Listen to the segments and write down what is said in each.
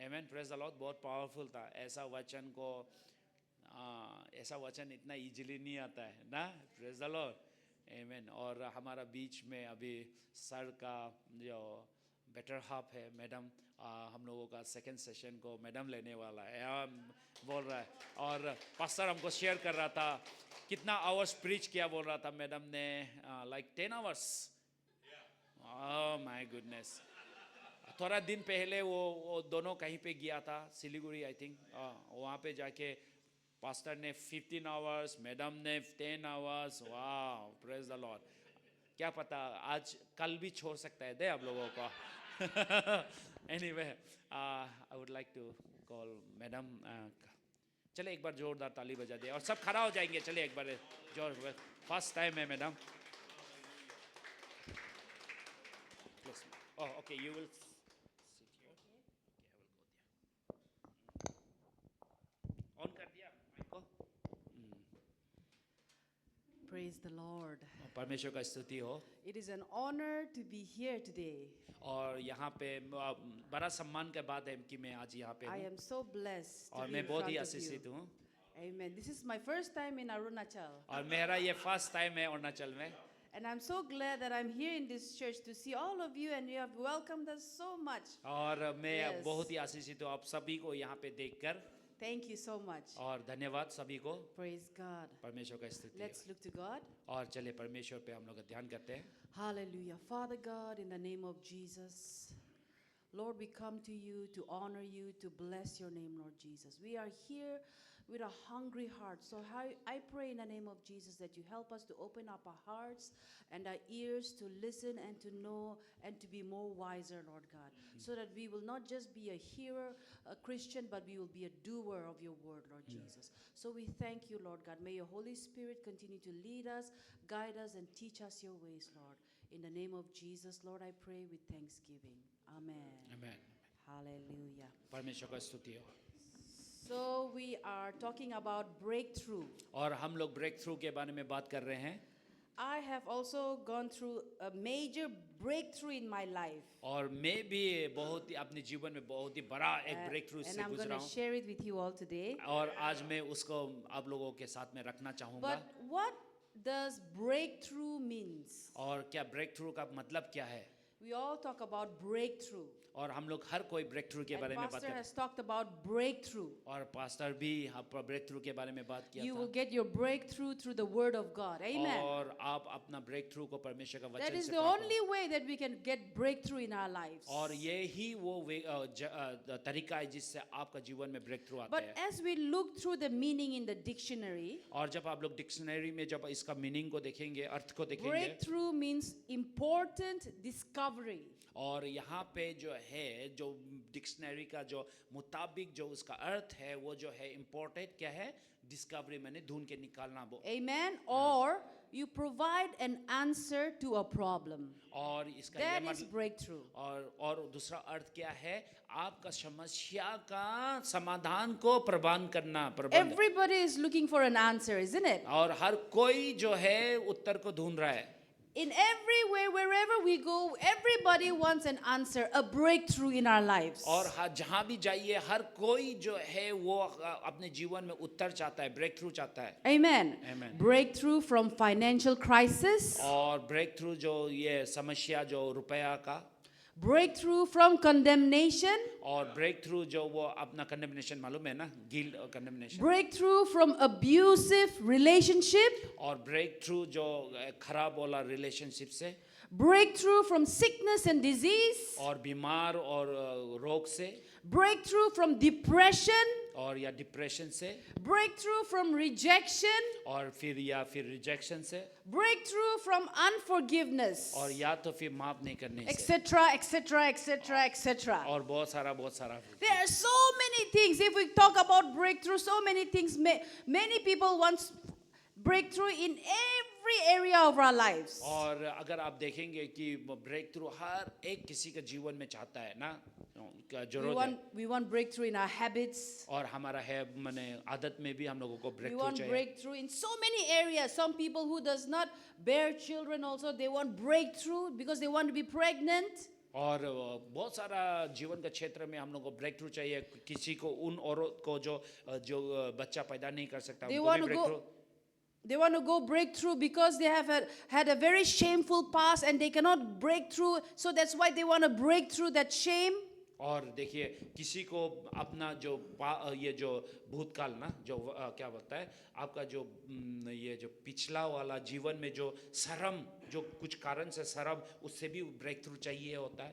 Amen. Praise the Lord. बहुत powerful था ऐसा वचन को ऐसा वचन इतना इजीली नहीं आता है ना. Praise the Lord. Amen. और हमारा बीच में अभी सर का जो बेटर हाफ है मैडम, हम लोगों का सेकंड सेशन को मैडम लेने वाला है बोल रहा है. और पास्टर हमको शेयर कर रहा था कितना आवर्स प्रीच किया बोल रहा था मैडम ने, like 10 hours. Oh my goodness. थोड़ा दिन पहले वो दोनों कहीं पे गया था, सिलीगुड़ी आई थिंक. वहाँ पे जाके पास्टर ने 15 आवर्स, मैडम ने 10 आवर्स. वाह, प्रेज द लॉर्ड. क्या पता आज कल भी छोड़ सकता है दे आप लोगों को. Anyway, I would like to call madam. चले एक बार जोरदार ताली बजा दे और सब खड़ा हो जाएंगे. चलिए एक बार जोर. फर्स्ट टाइम है madam. Oh okay, you will on कर दिया माइक को. Praise the Lord. परमेश्वर का स्तुति हो. It is an honor to be here today. और यहाँ पे बड़ा सम्मान के बाद है कि मैं आज यहाँ पे I हूँ am so blessed to और be मैं in बहुत ही front of आशीषित you. हूँ. Amen. This is my first time in Arunachal. और मेरा ये फर्स्ट टाइम है अरुणाचल में. And I'm so glad that I'm here in this church to see all of you and you have welcomed us so much. और मैं Yes. बहुत ही आशीषित हूँ आप सभी को यहाँ पे देखकर. Thank you so much. और धन्यवाद सभी को. Praise God. परमेश्वर का स्तुति हो. Let's look to God. और चलिए परमेश्वर पे हम लोग ध्यान करते हैं. Hallelujah. Father God, in the name of Jesus, Lord, we come to you to honor you, to bless your name, Lord Jesus. We are here with a hungry heart. So I pray in the name of Jesus that you help us to open up our hearts and our ears to listen and to know and to be more wiser, Lord God, so that we will not just be a hearer, a Christian, but we will be a doer of your word, Lord Jesus. So we thank you, Lord God. May your Holy Spirit continue to lead us, guide us, and teach us your ways, Lord. In the name of Jesus, Lord, I pray with thanksgiving. Amen. Amen. Hallelujah. परमेश्वर का स्तुति हो. So we are talking about breakthrough. और हम लोग break through के बारे में बात कर रहे हैं. I have also gone through a major breakthrough in my life. और मैं भी बहुत ही अपने जीवन में बहुत ही बड़ा एक ब्रेक थ्रू And से I'm going गुजरा to हूँ. share it with you all today. और आज मैं उसको आप लोगों के साथ में रखना चाहूँगा. But what does breakthrough means? और क्या ब्रेक थ्रू का मतलब क्या है. We all talk about breakthrough. और हम लोग हर कोई ब्रेक थ्रू के And बारे में बात Pastor कर. has talked about breakthrough. और पास्टर भी ब्रेक थ्रू के बारे में बात किया You था. will get your breakthrough through the word of God. Amen. और आप अपना ब्रेक थ्रू को परमेश्वर का That वचन is से the प्राप्त only way that we can get breakthrough in our lives. और ये ही वो तरीका है जिससे आपका जीवन में ब्रेक थ्रू आता But है. as we look through the meaning in the dictionary, और जब आप लोग डिक्शनरी में जब इसका मीनिंग को देखेंगे, अर्थ को देखेंगे, breakthrough means important discovery. और यहाँ पे जो है जो डिक्शनरी का जो मुताबिक जो उसका अर्थ है वो जो है इम्पोर्टेंट क्या है, डिस्कवरी मैंने ढूंढ के निकालना वो. Amen. Or you provide an answer to a problem. और इसका That ये is breakthrough. और दूसरा अर्थ क्या है, आपका समस्या का समाधान को प्रदान करना, प्रबंध. Everybody is looking for an answer, isn't it? और हर कोई जो है उत्तर को ढूंढ रहा है. In every way, wherever we go, everybody wants an answer, a breakthrough in our lives. और जहाँ भी जाइए हर कोई जो है वो अपने जीवन में उत्तर चाहता है, ब्रेक थ्रू चाहता है. Amen. Amen. Breakthrough from financial crisis. और ब्रेक थ्रू जो ये समस्या जो रुपया का, Breakthrough from condemnation. और ब्रेक थ्रू जो वो अपना कंडेमनेशन मालूम है ना, गिल्ट और condemnation. Breakthrough from abusive relationship. और ब्रेक थ्रू जो खराब वाला रिलेशनशिप से. Breakthrough from sickness and disease. और बीमार और रोग से. Breakthrough from depression. और या डिप्रेशन से. Breakthrough from rejection. और फिर रिजेक्शन से. Breakthrough from unforgiveness. और या तो फिर माफ नहीं करने से. Etc. etc. etc. etc. और बहुत सारा. There are so many things. If we talk about breakthrough, so many things. Many people want breakthrough in every area of our lives. और अगर आप देखेंगे कि ब्रेक थ्रू हर एक किसी के जीवन में चाहता है ना, जरूरत है. We want breakthrough in our habits. और हमारा है माने आदत में भी हम लोगों को ब्रेक We थ्रू want चाहिए. breakthrough in so many areas. Some people who does not bear children also, they want breakthrough because they want to be pregnant. और बहुत सारा जीवन का क्षेत्र में हम लोग को ब्रेक थ्रू चाहिए. किसी को उन औरत को जो बच्चा पैदा नहीं कर सकता, They उनको want भी to break through. go. They want to go breakthrough because they have had a very shameful past and they cannot break through. So that's why they want to break through that shame. और देखिए किसी को अपना जो ये जो भूतकाल ना जो क्या बोलता है आपका जो ये जो पिछला वाला जीवन में जो शर्म जो कुछ कारण से शर्म उससे भी ब्रेक थ्रू चाहिए होता है.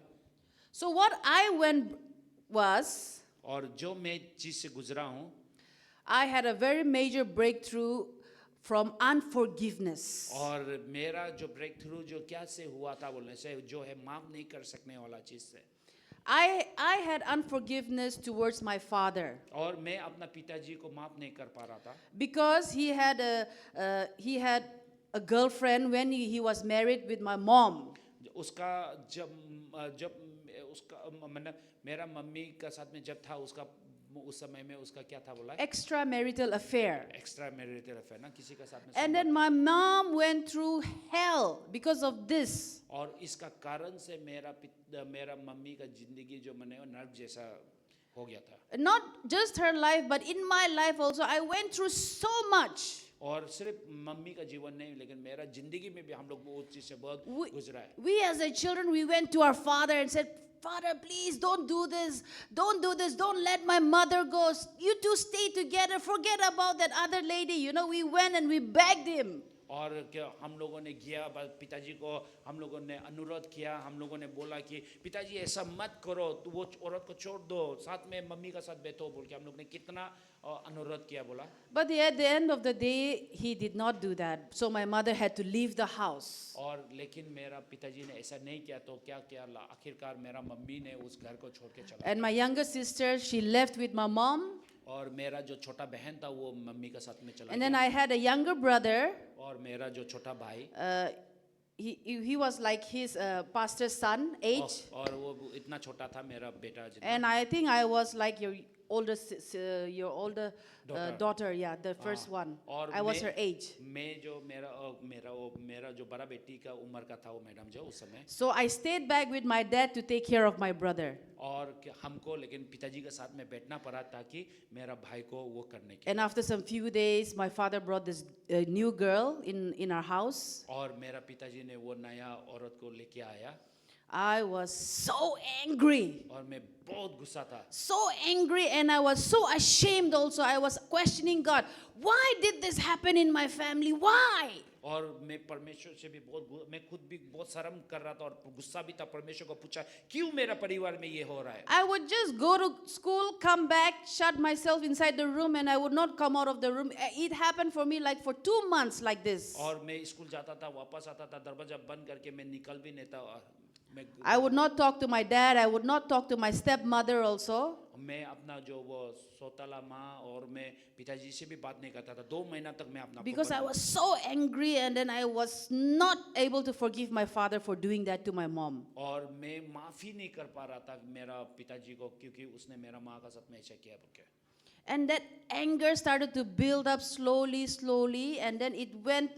So what I went was, और जो मैं चीज से गुजरा हूँ, I had a very major breakthrough from unforgiveness. और मेरा जो ब्रेक थ्रू जो क्या से हुआ था बोलने से जो है माफ नहीं कर सकने वाला चीज से. I had unforgiveness towards my father और मैं अपना पिताजी को माफ नहीं कर पा रहा था because he had a girlfriend when he was married with my mom. उसका जब उसका मतलब मेरा मम्मी का साथ में जब था उसका उस समय में उसका क्या था बोला Extramarital affair. Extra marital affair ना किसी का साथ में And then my mom went through hell because of this. और इसका कारण से मेरा मम्मी का जिंदगी जो मने नर्क जैसा हो गया था. Not just her life, but in my life also, I went through so much. और सिर्फ मम्मी का जीवन नहीं लेकिन मेरा जिंदगी में भी हम लोग वो चीज से बहुत गुजरा है. We as a children, we went to our father and said, Father, please don't do this. Don't do this. Don't let my mother go. You two stay together. Forget about that other lady. You know, we went and we begged him. और क्या हम लोगों ने किया पिताजी को हम लोगों ने अनुरोध किया. हम लोगों ने बोला कि पिताजी ऐसा मत करो, तो वो औरत को छोड़ दो, साथ में मम्मी का साथ बैठो बोल के हम लोग ने कितना अनुरोध किया बोला. But at the end of the day, he did not do that. So my mother had to leave the house. और लेकिन मेरा पिताजी ने ऐसा नहीं किया तो क्या किया आखिरकार मेरा मम्मी ने उस घर को छोड़ के चला. And my younger sister, she left with my mom. और मेरा जो छोटा बहन था वो मम्मी का साथ में चला And then गया. I had a younger brother. और मेरा जो छोटा भाई He was like his pastor's son age. और वो इतना छोटा था मेरा बेटा जितना. And I think I was like your older daughter, yeah, the first one. और I was her age. मैं जो मेरा जो बड़ा बेटी का उम्र का था वो मैडम जो उस समय. So I stayed back with my dad to take care of my brother. और हमको लेकिन पिताजी के साथ में बैठना पड़ा ताकि मेरा भाई को वो करने के. And after some few days, my father brought this new girl in our house. और मेरा पिताजी ने वो नया औरत को लेके आया. I was so angry. और मैं बहुत गुस्सा था. So angry, and I was so ashamed also. I was questioning God. Why did this happen in my family? Why? और मैं परमेश्वर से भी मैं खुद भी बहुत शर्म कर रहा था और गुस्सा भी था. परमेश्वर को पूछा क्यों मेरा परिवार में ये हो रहा है. I would just go to school, come back, shut myself inside the room, and I would not come out of the room. It happened for me like for 2 months like this. और मैं school जाता था वापस आता था दरवाजा बंद करके मैं निकल भी नहीं था. I would not talk to my dad. I would not talk to my stepmother also. मैं अपना जो वो सौतेला माँ और मैं पिताजी से भी बात नहीं करता था. 2 महीना तक मैं अपना Because I was so angry, and then I was not able to forgive my father for doing that to my mom. और मैं माफी नहीं कर पा रहा था मेरा पिताजी को क्योंकि उसने मेरा माँ का साथ में ऐसा किया बोल के. And that anger started to build up slowly, and then it went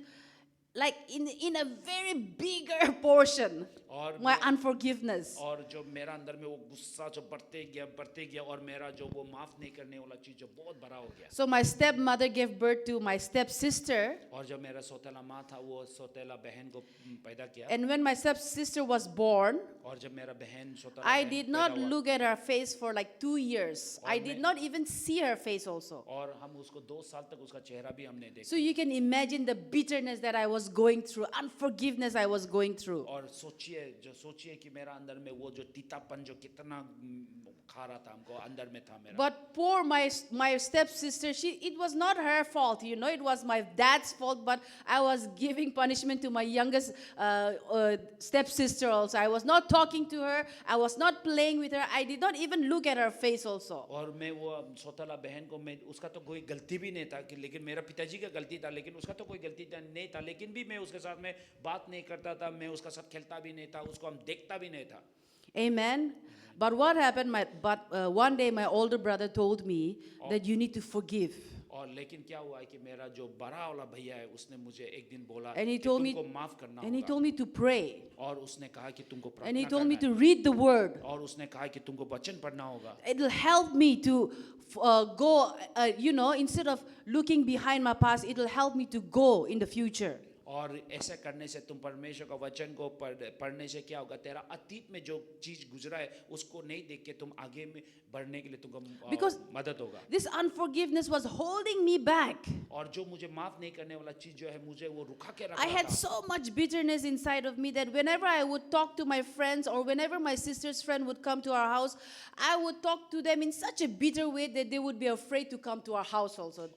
like in a very bigger portion. और My unforgiveness. और जो मेरा अंदर में वो गुस्सा जो बढ़ते गया और मेरा जो वो माफ नहीं करने वाला चीज जो बहुत बड़ा हो गया. So my stepmother gave birth to my stepsister. और जब मेरा सौतेला माँ था वो सौतेला बहन को पैदा किया. And when my stepsister was born, और जब मेरा बहन सौतेला I बहन did पैदा not हुआ, look at her face for like 2 years. I did not even see her face also. और हम उसको 2 साल तक उसका चेहरा भी हमने देखा. So you can imagine the bitterness that I was going through, unforgiveness I was going through. और सोचिए कि मेरा अंदर में वो जो तीतापन जो कितना खा रहा था हमको अंदर में था मेरा. But poor my stepsister, it was not her fault, you know, it was my dad's fault, but I was giving punishment to my youngest stepsister also. I was not talking to her, I was not playing with her, I did not even look at her face also. और मैं वो सौतेला बहन को मैं उसका तो कोई गलती भी नहीं था कि लेकिन मेरा पिताजी का गलती था लेकिन उसका तो कोई गलती नहीं था लेकिन भी मैं उसके साथ में बात नहीं करता था. मैं उसका साथ खेलता भी नहीं था. उसको हम देखता भी नहीं था. Amen. But what happened? One day my older brother told me that you need to forgive. और लेकिन क्या हुआ है कि मेरा जो बड़ा वाला भैया है उसने मुझे एक दिन बोला And he कि told me- तुमको माफ करना And he होगा told me to pray. और उसने कहा कि तुमको And he प्रार्थना told me करना to है read the word. और उसने कहा कि तुमको वचन पढ़ना होगा It'll help me to go, instead of looking behind my past, it'll help me to go in the future. और ऐसा करने से तुम परमेश्वर का वचन को पढ़ने से क्या होगा तेरा अतीत में जो चीज गुजरा है उसको नहीं देख के तुम आगे में बढ़ने के लिए तुमको Because मदद होगा this unforgiveness was holding me back. और जो मुझे माफ नहीं करने वाला चीज जो है मुझे वो रुका के रख I रहा had था so much bitterness inside of me that whenever I would talk to my friends or whenever my sister's friend would come to our house, I would talk to them in such a bitter way that they would be afraid to come to our house also.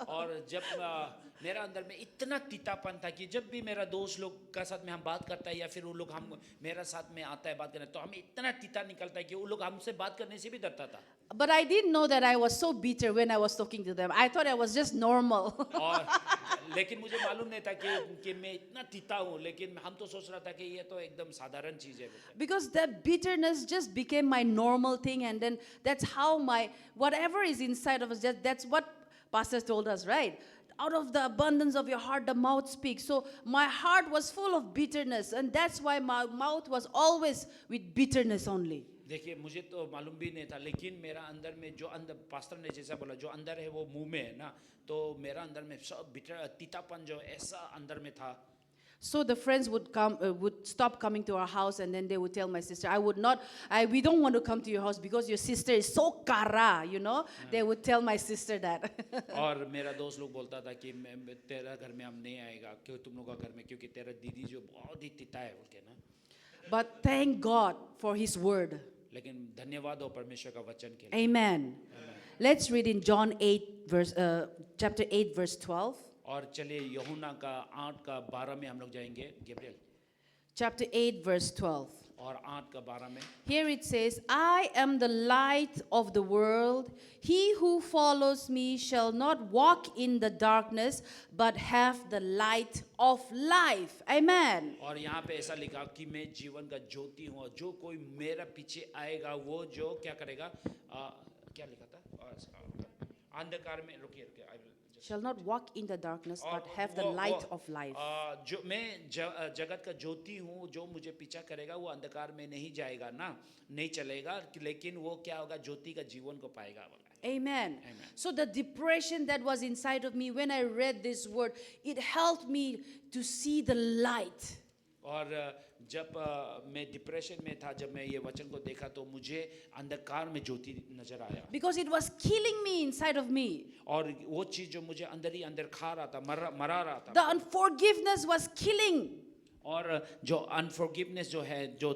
और जब मेरा अंदर में इतना तीतापन था कि जब भी मेरा दोस्त लोग का साथ में हम बात करता है या फिर वो लोग हम मेरा साथ में आता है बात करने तो हमें इतना तीता निकलता है कि वो लोग हमसे बात करने से भी डरता था But I didn't know that I was so bitter when I was talking to them. I thought I was just normal. और लेकिन मुझे मालूम नहीं था कि मैं इतना तीता हूँ लेकिन हम तो सोच रहा था कि ये तो एकदम साधारण चीज है Because that bitterness just became my normal thing, and then that's how my whatever is inside of us, that's what Pastor told us, right? Out of the abundance of your heart, the mouth speaks. So my heart was full of bitterness, and that's why my mouth was always with bitterness only. देखिए मुझे तो मालूम भी नहीं था लेकिन मेरा अंदर में जो अंदर पास्टर ने जैसा बोला जो अंदर है वो मुंह में है ना तो मेरा अंदर में सब बिटर तीतापन जो ऐसा अंदर में था So the friends would stop coming to our house, and then they would tell my sister, we don't want to come to your house because your sister is so kara, They would tell my sister that. और मेरा दोस्त लोग बोलता था कि तेरा घर में हम नहीं आएगा क्यों तुम लोग का घर में क्योंकि तेरा दीदी जो बहुत ही तीता है बोल के ना But thank God for His word. लेकिन धन्यवाद हो परमेश्वर का वचन के लिए Amen. Let's read in John 8 chapter 8 verse 12. और चलिए यूहन्ना का 8 का 12 में हम लोग जाएंगे गैब्रियल Chapter 8 verse 12. और 8 का 12 में Here it says, I am the light of the world. He who follows me shall not walk in the darkness, but have the light of life. Amen. और यहाँ पे ऐसा लिखा कि मैं जीवन का ज्योति हूँ जो कोई मेरा पीछे आएगा वो जो क्या करेगा क्या लिखा था अंधकार में रुकिए I will just Shall not walk in the darkness, और but have the वो- light वो, of life. जो मैं जगत का ज्योति हूँ जो मुझे पीछा करेगा वो अंधकार में नहीं जाएगा ना नहीं चलेगा लेकिन वो क्या होगा ज्योति का जीवन को पाएगा बोला Amen. Amen. So the depression that was inside of me when I read this word, it helped me to see the light. और जब मैं डिप्रेशन में था जब मैं ये वचन को देखा तो मुझे अंधकार में ज्योति नजर आया Because it was killing me inside of me. और वो चीज जो मुझे अंदर ही अंदर खा रहा था मरा रहा था The unforgiveness was killing. और जो अनफॉरगिवनेस जो है जो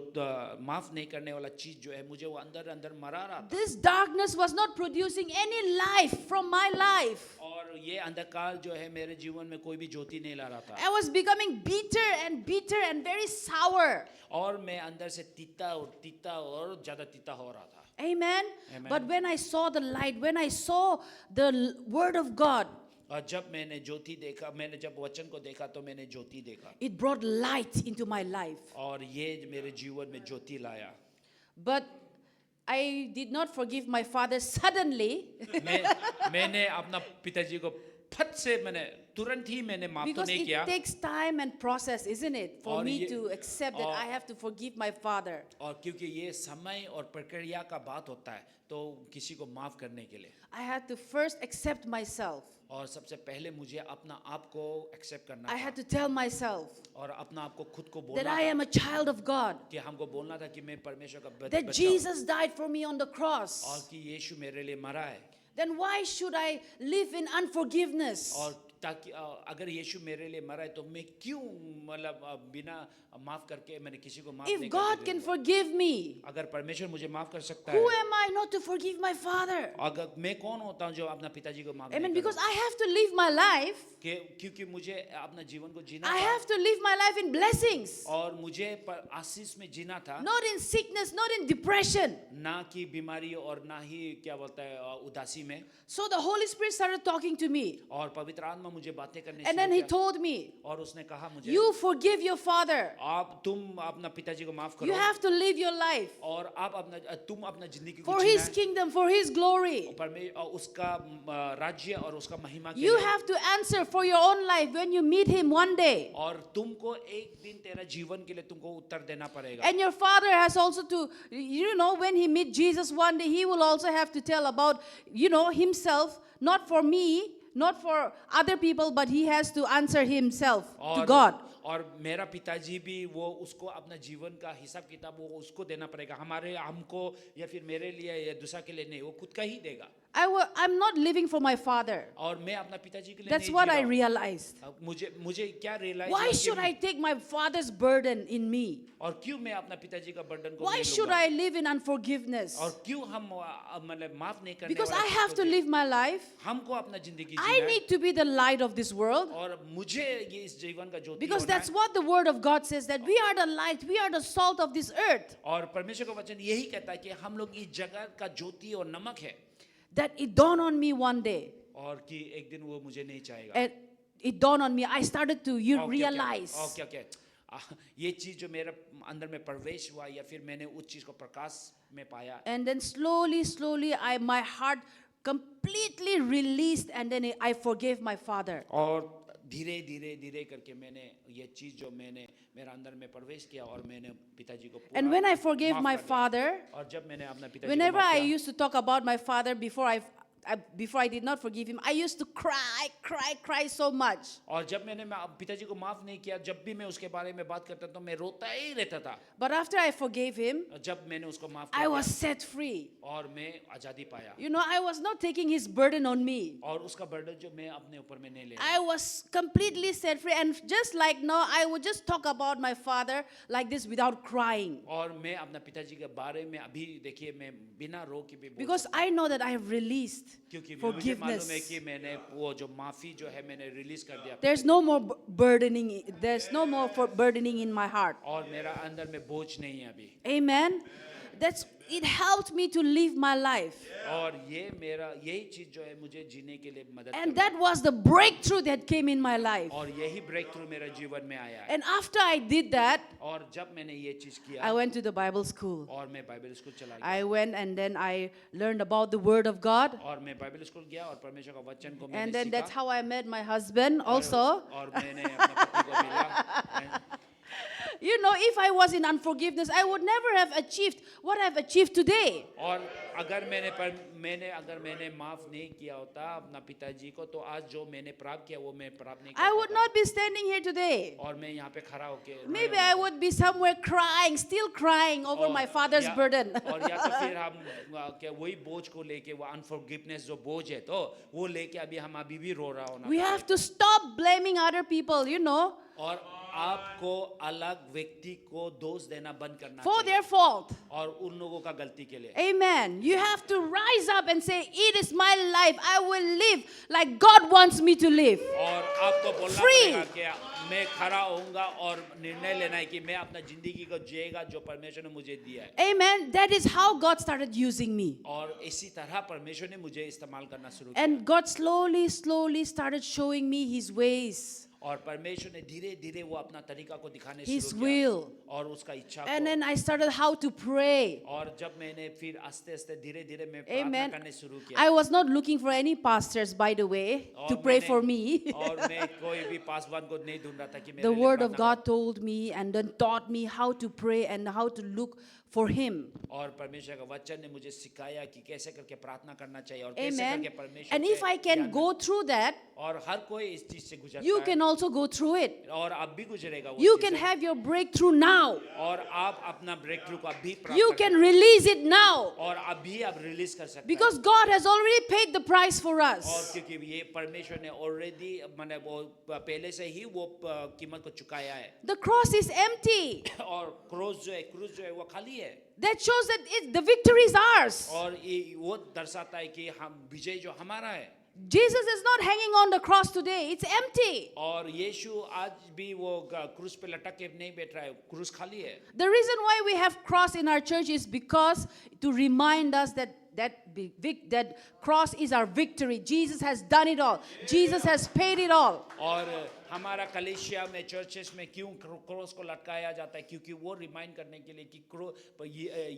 माफ नहीं करने वाला चीज जो है मुझे वो अंदर अंदर मरा रहा था This darkness was not producing any life from my life. और ये अंधकार जो है मेरे जीवन में कोई भी ज्योति नहीं ला रहा था I was becoming bitter and very sour. और मैं अंदर से तीता और ज्यादा तीता हो रहा था Amen. Amen. But when I saw the light, when I saw the word of God, और जब मैंने ज्योति देखा मैंने जब वचन को देखा तो मैंने ज्योति देखा it brought light into my life. और ये मेरे जीवन में ज्योति लाया But I did not forgive my father suddenly मैंने अपना पिताजी को फट से मैंने तुरंत ही मैंने माफ तो because नहीं it किया takes time and process, isn't it, for और me ये- to accept that और- I have to forgive my father. और क्योंकि ये समय और प्रक्रिया का बात होता है तो किसी को माफ करने के लिए I had to first accept myself. और सबसे पहले मुझे अपना आप को एक्सेप्ट करना I था had to tell myself और अपना आप को खुद को that बोलना I am था a child of God, कि हमको बोलना था कि मैं परमेश्वर का that बच्चा हूँ Jesus died for me on the और cross. कि यीशु मेरे लिए मरा है Then why should I live in unforgiveness? और ताकि अगर यीशु मेरे लिए मरा है तो मैं क्यों मतलब बिना माफ करके मैंने किसी को माफ If नहीं God करके can दूंगा? forgive me, अगर परमेश्वर मुझे माफ कर सकता who है am I not to forgive my father? अगर मैं कौन होता हूँ जो अपना पिताजी को माफ Amen. नहीं Because करूँ I have to live my life. क्योंकि मुझे अपना जीवन को जीना I था have to live my life in blessings, और मुझे आशीष में जीना था not in sickness, not in depression. ना कि बीमारी और ना ही क्या बोलता है उदासी में So the Holy Spirit started talking to me. और पवित्र आत्मा में मुझे बातें करने And शुरू then he किया told me, और उसने कहा मुझे you forgive your father. आप तुम अपना पिताजी को माफ You करो have to live your life और आप तुम अपना जिंदगी को for जीना his है kingdom, for his glory. और उसका राज्य और उसका महिमा के You लिए have to answer for your own life when you meet him one day. और तुमको एक दिन तेरा जीवन के लिए तुमको उत्तर देना पड़ेगा And your father has also to, when he meet Jesus one day, he will also have to tell about, himself, not for me, not for other people, but he has to answer himself to God. और मेरा पिताजी भी वो उसको अपना जीवन का हिसाब किताब वो उसको देना पड़ेगा हमको या फिर मेरे लिए या दूसरा के लिए नहीं वो खुद का ही देगा I'm not living for my father. और मैं अपना पिताजी के लिए That's नहीं what जी I रहा हूँ। realized. अब मुझे क्या realise Why should I take my father's burden in me? और क्यों मैं अपना पिताजी का बर्डन को Why ले should लूंगा? I live in unforgiveness? और क्यों हम मतलब माफ नहीं करने Because वाला I चीज have को to they- live my life. हमको अपना जिंदगी I जीना है need to be the light of this world. और मुझे ये इस जीवन का ज्योति Because होना that's है what the word of God says, that we are the light, we are the salt of this earth. और परमेश्वर का वचन यही कहता है कि हम लोग इस जगत का ज्योति और नमक है That it dawned on me one day. और कि एक दिन वो मुझे नहीं चाहेगा And it dawned on me. I started to realize. Okay ये चीज जो मेरे अंदर में प्रवेश हुआ या फिर मैंने उस चीज को प्रकाश में पाया And then slowly, my heart completely released, and then I forgave my father. और धीरे करके मैंने ये चीज जो मैंने मेरा अंदर में प्रवेश किया और मैंने पिताजी को पूरा And when I forgave माफ my कर दिया। father, और जब मैंने अपना पिताजी whenever को माफ I किया, used to talk about my father before I did not forgive him, I used to cry so much. और जब मैंने पिताजी को माफ नहीं किया जब भी मैं उसके बारे में बात करता तो मैं रोता ही रहता था But after I forgave him, जब मैंने उसको माफ I कर was दिया set free. और मैं आजादी पाया I was not taking his burden on me. और उसका बर्डन जो मैं अपने ऊपर में नहीं ले I was completely set free, and just like now, I would just talk about my father like this without crying. और मैं अपना पिताजी के बारे में अभी देखिए मैं बिना रो के भी बोल Because सकता I know that I have released हूं, क्योंकि मुझे मालूम है forgiveness. कि मैंने वो जो माफी जो है मैंने रिलीज कर दिया There's no more burdening. There's no more for burdening in my heart. और मेरा अंदर में बोझ नहीं है अभी Amen. It helped me to live my life. और ये मेरा यही चीज जो है मुझे जीने के लिए मदद And करता that was the breakthrough that came in my life. है और यही ब्रेक थ्रू मेरे जीवन में आया है And after I did that, और जब मैंने ये चीज I किया went to the Bible school. और मैं बाइबल स्कूल चला गया I went and then I learned about the Word of God. और मैं बाइबल स्कूल गया और परमेश्वर का वचन को And मैंने then that's सीखा how I met my husband also. और मैंने अपने पति को मिला If I was in unforgiveness, I would never have achieved what I've achieved today. और अगर मैंने माफ नहीं किया होता अपना पिताजी को तो आज जो मैंने प्राप्त किया वो मैं प्राप्त नहीं I कर would पाता not be standing here today. और मैं यहाँ पे खड़ा होके Maybe I would be somewhere crying, still crying over my father's burden. और या तो फिर हम क्या वही बोझ को लेके वो अनफॉरगिवनेस जो बोझ है तो वो लेके हम अभी भी रो रहा होना We have to stop blaming other people, और आपको अलग व्यक्ति को दोष देना बंद करना for चाहिए their fault. और उन लोगों का गलती के लिए Amen. You have to rise up and say, it is my life. I will live like God wants me to live. और आपको बोलना Free. पड़ेगा कि मैं खड़ा होऊंगा और निर्णय लेना है कि मैं अपना जिंदगी को जिएगा जो परमेश्वर ने मुझे दिया है Amen. That is how God started using me. और इसी तरह परमेश्वर ने मुझे इस्तेमाल करना शुरू किया And God slowly started showing me His ways, और परमेश्वर ने धीरे धीरे वो अपना तरीका को दिखाने His शुरू will. किया और उसका इच्छा And को then I started how to pray. और जब मैंने फिर आस्ते आस्ते धीरे धीरे मैं प्रार्थना Amen. करने शुरू किया I was not looking for any pastors, by the way, और to pray मैंने- for me. और मैं कोई भी पासवान को नहीं ढूंढ रहा था कि मेरे The लिए Word of प्रार्थना God told me and then taught me how to pray and how to look for Him. और परमेश्वर का वचन ने मुझे सिखाया कि कैसे करके प्रार्थना करना चाहिए और कैसे Amen. करके परमेश्वर And पे if I can ध्यान go through that, और हर कोई इस चीज से गुजरता you है can also go through it. और आप भी गुजरेगा वो You चीज़ can से। have your breakthrough now. और आप अपना ब्रेक थ्रू को अभी प्राप्त You कर can सकते release it now. हैं। और अभी आप रिलीज कर सकते Because God has already paid the price for हैं और us. क्योंकि ये परमेश्वर ने ऑलरेडी मैंने वो पहले से ही वो कीमत को चुकाया है The cross is empty. और क्रूस जो है वो खाली है That shows that the victory is ours. और ये वो दर्शाता है कि हम विजय जो हमारा है Jesus is not hanging on the cross today. It's empty. और यीशु आज भी वो क्रूस पे लटक के नहीं बैठ रहा है क्रूस खाली है The reason why we have cross in our church is because to remind us that That cross is our victory. Jesus has done it all. Jesus has paid it all. और हमारा कलीसिया में चर्चेस में क्यों cross को लटकाया जाता है, क्योंकि वो रिमाइंड करने के लिए कि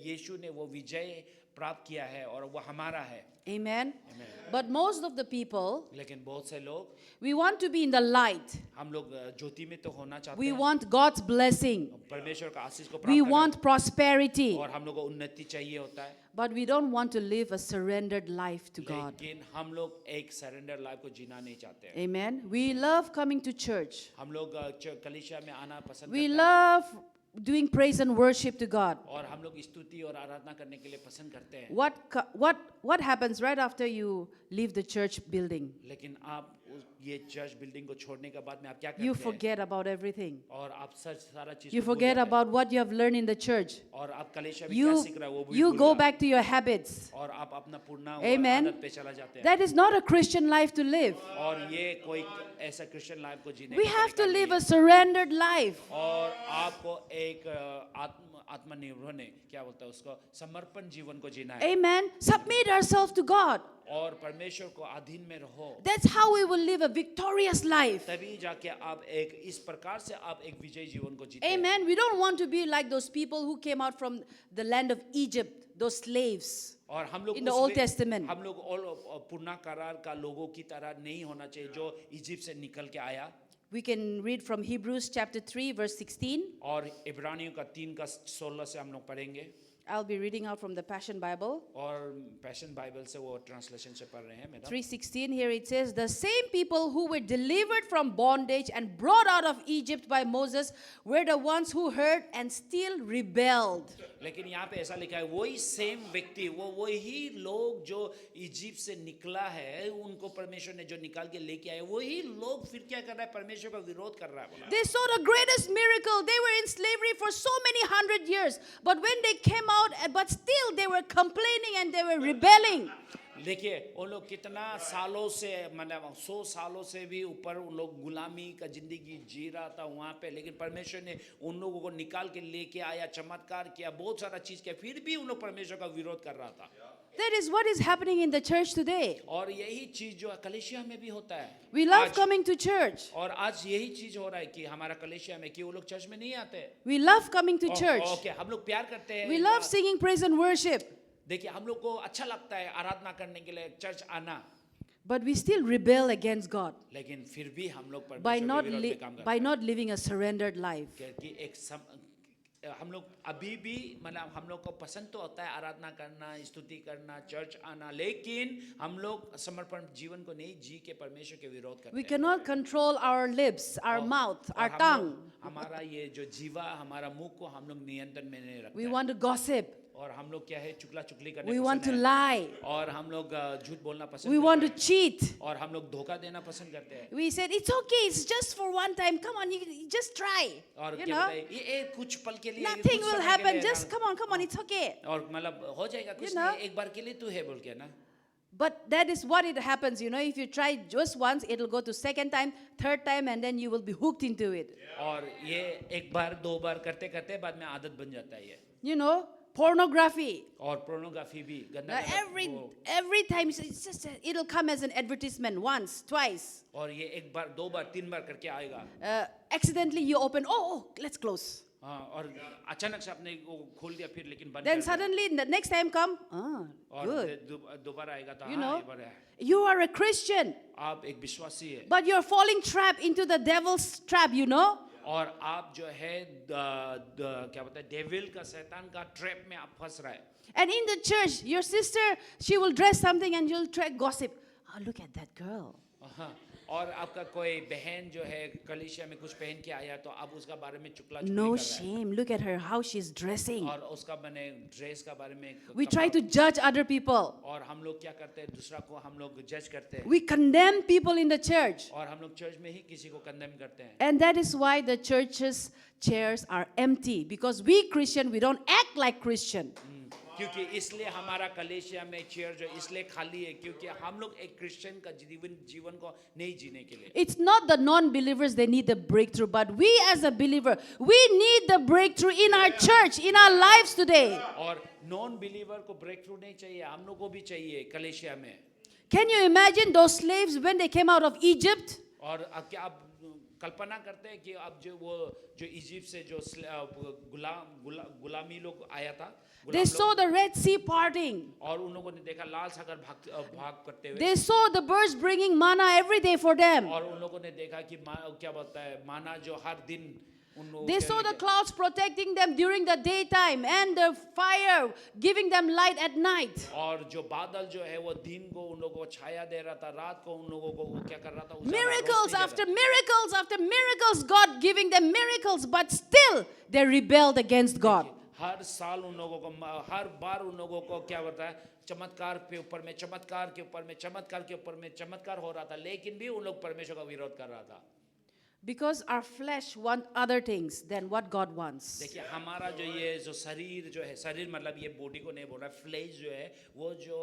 यीशु ने वो विजय प्राप्त किया है और वो हमारा है. Amen. But most of the people, लेकिन बहुत से लोग, we want to be in the light. हम लोग ज्योति में तो होना चाहते We हैं, want God's blessing. परमेश्वर का आशीष को We प्राप्त want prosperity. करना, और हम लोग को उन्नति चाहिए होता है. But we don't want to live a surrendered life to God. लेकिन हम लोग एक सरेंडर लाइफ को जीना नहीं चाहते हैं. Amen. We love coming to church. हम लोग कलीसिया में आना पसंद We करते हैं, love doing praise and worship to God. और हम लोग स्तुति और आराधना करने के लिए पसंद करते हैं. What happens right after you leave the church building? लेकिन आप ये चर्च बिल्डिंग को छोड़ने के बाद में आप क्या करते You हैं? forget about everything. और आप सारा चीज You को भूल forget जाते हैं. about what you have learned in the church. और आप कलीसिया में क्या You सीख रहे हो वो भी you भूल go जाते हैं. back to your habits. और आप अपना पुराना Amen. आदत पे चला जाते हैं. That is not a Christian life to live. और ये कोई ऐसा क्रिश्चियन लाइफ को जीने We का have to तरीका live नहीं a surrendered life. है. और आपको एक आत्मनिर्भर ने क्या बोलता है उसको, समर्पण जीवन को जीना है. Amen. Submit ourselves to God. और परमेश्वर को अधीन में रहो, That's how we will live a victorious life. तभी जाके आप एक इस प्रकार से आप एक विजयी जीवन को जीते हैं. Amen. We don't want to be like those people who came out from the land of Egypt, those slaves. और हम लोग In the Old Testament. हम लोग पुराना करार का लोगों की तरह नहीं होना चाहिए जो इजिप्ट से निकल के आया. We can read from Hebrews chapter 3 verse 16. और इब्रानियों का 3 का 16 से हम लोग पढ़ेंगे. I'll be reading out from the Passion Bible. और पैशन बाइबल से वो ट्रांसलेशन से पढ़ रहे हैं madam. 3:16 here it says, the same people who were delivered from bondage and brought out of Egypt by Moses were the ones who heard and still rebelled. लेकिन यहाँ पे ऐसा लिखा है, वही सेम व्यक्ति, वही लोग जो इजिप्ट से निकला है, उनको परमेश्वर ने जो निकाल के लेके आए, वही लोग फिर क्या कर रहा है, परमेश्वर का विरोध कर रहा है. बोला They saw the greatest miracle. They were in slavery for so many hundred years. But when they came out, but still they were complaining and they were rebelling. देखिए वो लोग कितना सालों से, मतलब 100 सालों से भी ऊपर उन लोग गुलामी का जिंदगी जी रहा था वहाँ पे, लेकिन परमेश्वर ने उन लोगों को निकाल के लेके आया, चमत्कार किया, बहुत सारा चीज किया, फिर भी उन लोग परमेश्वर का विरोध कर रहा था. That is what is happening in the church today. और यही चीज जो कलीसिया में भी होता है. We love आज- coming to church. और आज यही चीज हो रहा है कि हमारा कलीसिया में कि वो लोग चर्च में नहीं आते. We love coming to church. Okay, हम लोग प्यार करते हैं. We love singing praise and worship. देखिए हम लोग को अच्छा लगता है आराधना करने के लिए चर्च आना, But we still rebel against God लेकिन फिर भी हम लोग by परमेश्वर not, के विरोध में काम करते by हैं. not living a surrendered life. क्योंकि हम लोग अभी भी, मतलब हम लोग को पसंद तो होता है आराधना करना, स्तुति करना, चर्च आना, लेकिन हम लोग समर्पण जीवन को नहीं जी के परमेश्वर के विरोध करते We हैं. cannot control our lips, our mouth, और our हम tongue. लोग, हमारा ये जो जीवा, हमारा मुंह को हम लोग नियंत्रण में नहीं रखते We हैं. want to gossip. और हम लोग क्या है, चुगला चुगली करने We पसंद want to है. lie. और हम लोग झूठ बोलना पसंद We करते want to हैं. cheat. और हम लोग धोखा देना पसंद करते हैं. We said, it's okay, it's just for one time. Come on, you just try. और You क्या know, बताइए, ये कुछ पल के लिए, nothing कुछ will समय के happen. लिए Just ना- come on, it's okay. और मतलब हो जाएगा कुछ know. नहीं, एक बार के लिए तू है बोल के ना. But that is what it happens, you know. If you try just once, it'll go to second time, third time, and then you will be hooked into it. और ये एक बार दो बार करते करते बाद में आदत बन जाता है ये. You know, pornography. और पोर्नोग्राफी भी गंदा Now, गंदा every time it's just it'll come as an advertisement once, twice. और ये एक बार, दो बार, तीन बार करके आएगा. Accidentally you open. Oh, let's close. हाँ, और अचानक से आपने वो खोल दिया फिर, लेकिन बंद Then कर दिया. suddenly the next time come. Ah, और good. दोबारा आएगा तो You हाँ know, ये बार है. you are a Christian, आप एक विश्वासी है. but you're falling trap into the devil's trap. You know. और आप जो है क्या बोलते हैं, डेविल का, शैतान का ट्रैप में आप फंस रहा है. And in the church, your sister, she will dress something and you'll try gossip. Oh, look at that girl. हाँ, और आपका कोई बहन जो है कलीसिया में कुछ पहन के आया तो आप उसका बारे में चुगला चुगली No कर रहे हैं. shame. Look at her, how she's dressing. और उसका बने ड्रेस का बारे में We try to judge other people. और हम लोग क्या करते हैं, दूसरा को हम लोग जज करते हैं. We condemn people in the church. और हम लोग चर्च में ही किसी को कंडेम करते हैं. And that is why the church's chairs are empty. Because we Christian, we don't act like Christian. क्योंकि इसलिए हमारा कलेशिया में चेयर जो इसलिए खाली है क्योंकि हम लोग एक क्रिश्चियन का जीवन को नहीं जीने के लिए. It's not the non-believers they need the breakthrough, but we as a believer, we need the breakthrough in our church, in our lives today. और नॉन बिलीवर को ब्रेक थ्रू नहीं चाहिए, हम लोग को भी चाहिए कलेशिया में. Can you imagine those slaves when they came out of Egypt? और क्या आप कल्पना करते हैं कि अब जो इजिप्ट से जो गुलामी लोग आया था, They saw the Red Sea parting. और उन लोगों ने देखा लाल सागर भाग करते हुए. They saw the birds bringing manna every day for them. और उन लोगों ने देखा कि क्या बोलता है माना जो हर दिन उन लोगों They saw the clouds protecting them during the daytime and the fire giving them light at night. और जो बादल जो है वो दिन को उन लोगों को छाया दे रहा था, रात को उन लोगों को वो क्या कर रहा था, Miracles after miracles after miracles, God giving them miracles, but still they rebelled against God. हर साल उन लोगों को हर बार उन लोगों को क्या होता है, चमत्कार के ऊपर में चमत्कार के ऊपर में चमत्कार के ऊपर में चमत्कार हो रहा था, लेकिन भी उन लोग परमेश्वर का विरोध कर रहा था. Because our flesh want other things than what God wants. देखिए हमारा जो ये जो शरीर जो है, शरीर मतलब ये बॉडी को नहीं बोल रहा, फ्लेश जो है वो जो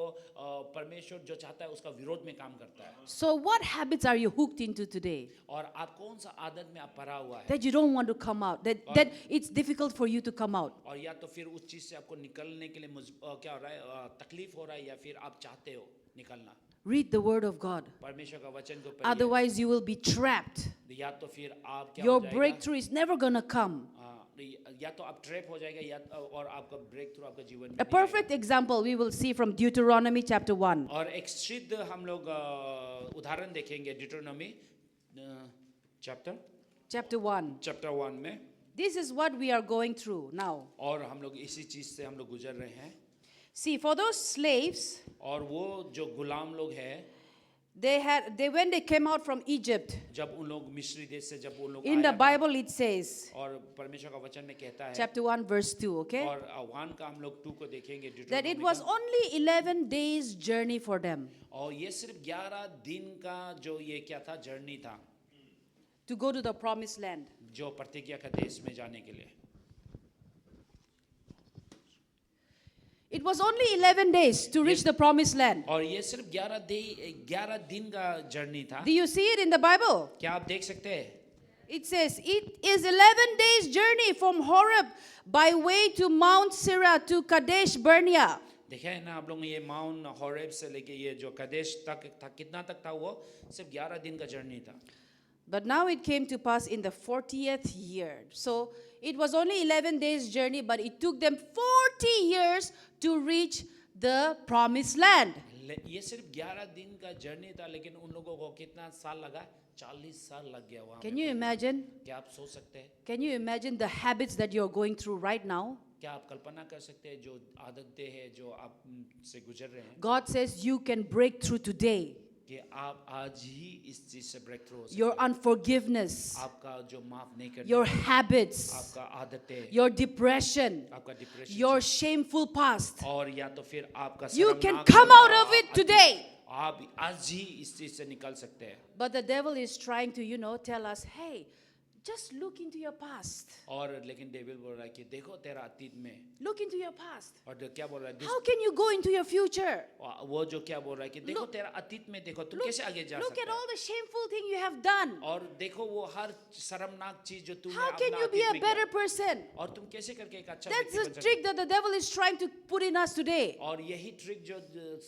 परमेश्वर जो चाहता है उसका विरोध में काम करता है. So what habits are you hooked into today और आप कौन सा आदत में आप पड़ा हुआ है that you don't want to come out, that it's difficult for you to come out? और या तो फिर उस चीज से आपको निकलने के लिए क्या हो रहा है, तकलीफ हो रहा है या फिर आप चाहते हो निकलना. Read the word of God. परमेश्वर का वचन को पढ़िए. Otherwise you will be trapped. या तो फिर आप क्या Your हो जाएगा, breakthrough is never going to come. या तो आप ट्रैप हो जाएगा या और आपका ब्रेक थ्रू आपका जीवन में A नहीं perfect example we will see from Deuteronomy chapter 1. आएगा. और एक सिद्ध हम लोग उदाहरण देखेंगे डिट्रोनोमी Chapter 1. चैप्टर 1 में. This is what we are going through now. और हम लोग इसी चीज से हम लोग गुजर रहे हैं. See, for those slaves, और वो जो गुलाम लोग हैं, when they came out from Egypt, जब उन लोग मिस्री देश से जब उन लोग in the आया था, Bible it says, और परमेश्वर का वचन में कहता है, chapter 1 verse 2, okay? और 1 का हम लोग 2 को देखेंगे That it Deuteronomy was का. only 11 days journey for them और ये सिर्फ 11 दिन का जो ये क्या था जर्नी था, to go to the promised land. जो प्रतिज्ञा का देश में जाने के लिए. It was only 11 days to reach the promised land. और ये सिर्फ 11 दिन का जर्नी था. Do you see it in the Bible? क्या आप देख सकते हैं? It says, it is 11 days journey from Horeb by way to Mount Sirah to Kadesh Barnea. देखा है ना आप लोग, ये माउंट होरेब से लेके ये जो कदेश तक था, कितना तक था वो? सिर्फ 11 दिन का जर्नी था. But now it came to pass in the 40th year. So it was only 11 days journey, but it took them 40 years to reach the promised land. ये सिर्फ 11 दिन का जर्नी था, लेकिन उन लोगों को कितना साल लगा? 40 साल लग गया वहाँ. Can you imagine? क्या आप सोच सकते हैं? Can you imagine the habits that you're going through right now? क्या आप कल्पना कर सकते हैं जो आदतें हैं जो आप से गुजर रहे हैं? God says you can break through today. कि आप आज ही इस चीज से ब्रेक थ्रू हो सकते Your हैं. unforgiveness, आपका जो माफ नहीं करना, your habits, आपका आदतें, your depression, आपका डिप्रेशन, your shameful past. और या तो फिर आपका You can शर्मनाक come out of it today. आप आज ही इस चीज से निकल सकते हैं. But the devil is trying to, tell us, hey, just look into your past. और लेकिन डेविल बोल रहा है कि देखो तेरा अतीत में, Look into your past. और क्या बोल रहा है How can you go into your future? वो जो क्या बोल रहा है कि देखो Look- तेरा अतीत में देखो तुम Look, कैसे आगे जा look सकते at हैं. all the shameful thing you have done. और देखो वो हर शर्मनाक चीज जो तूने How can अपना you be अतीत a में better किया, person? और तुम कैसे करके एक अच्छा That's व्यक्ति the बन सकते trick that the devil is trying to put in us today. हो. और यही ट्रिक जो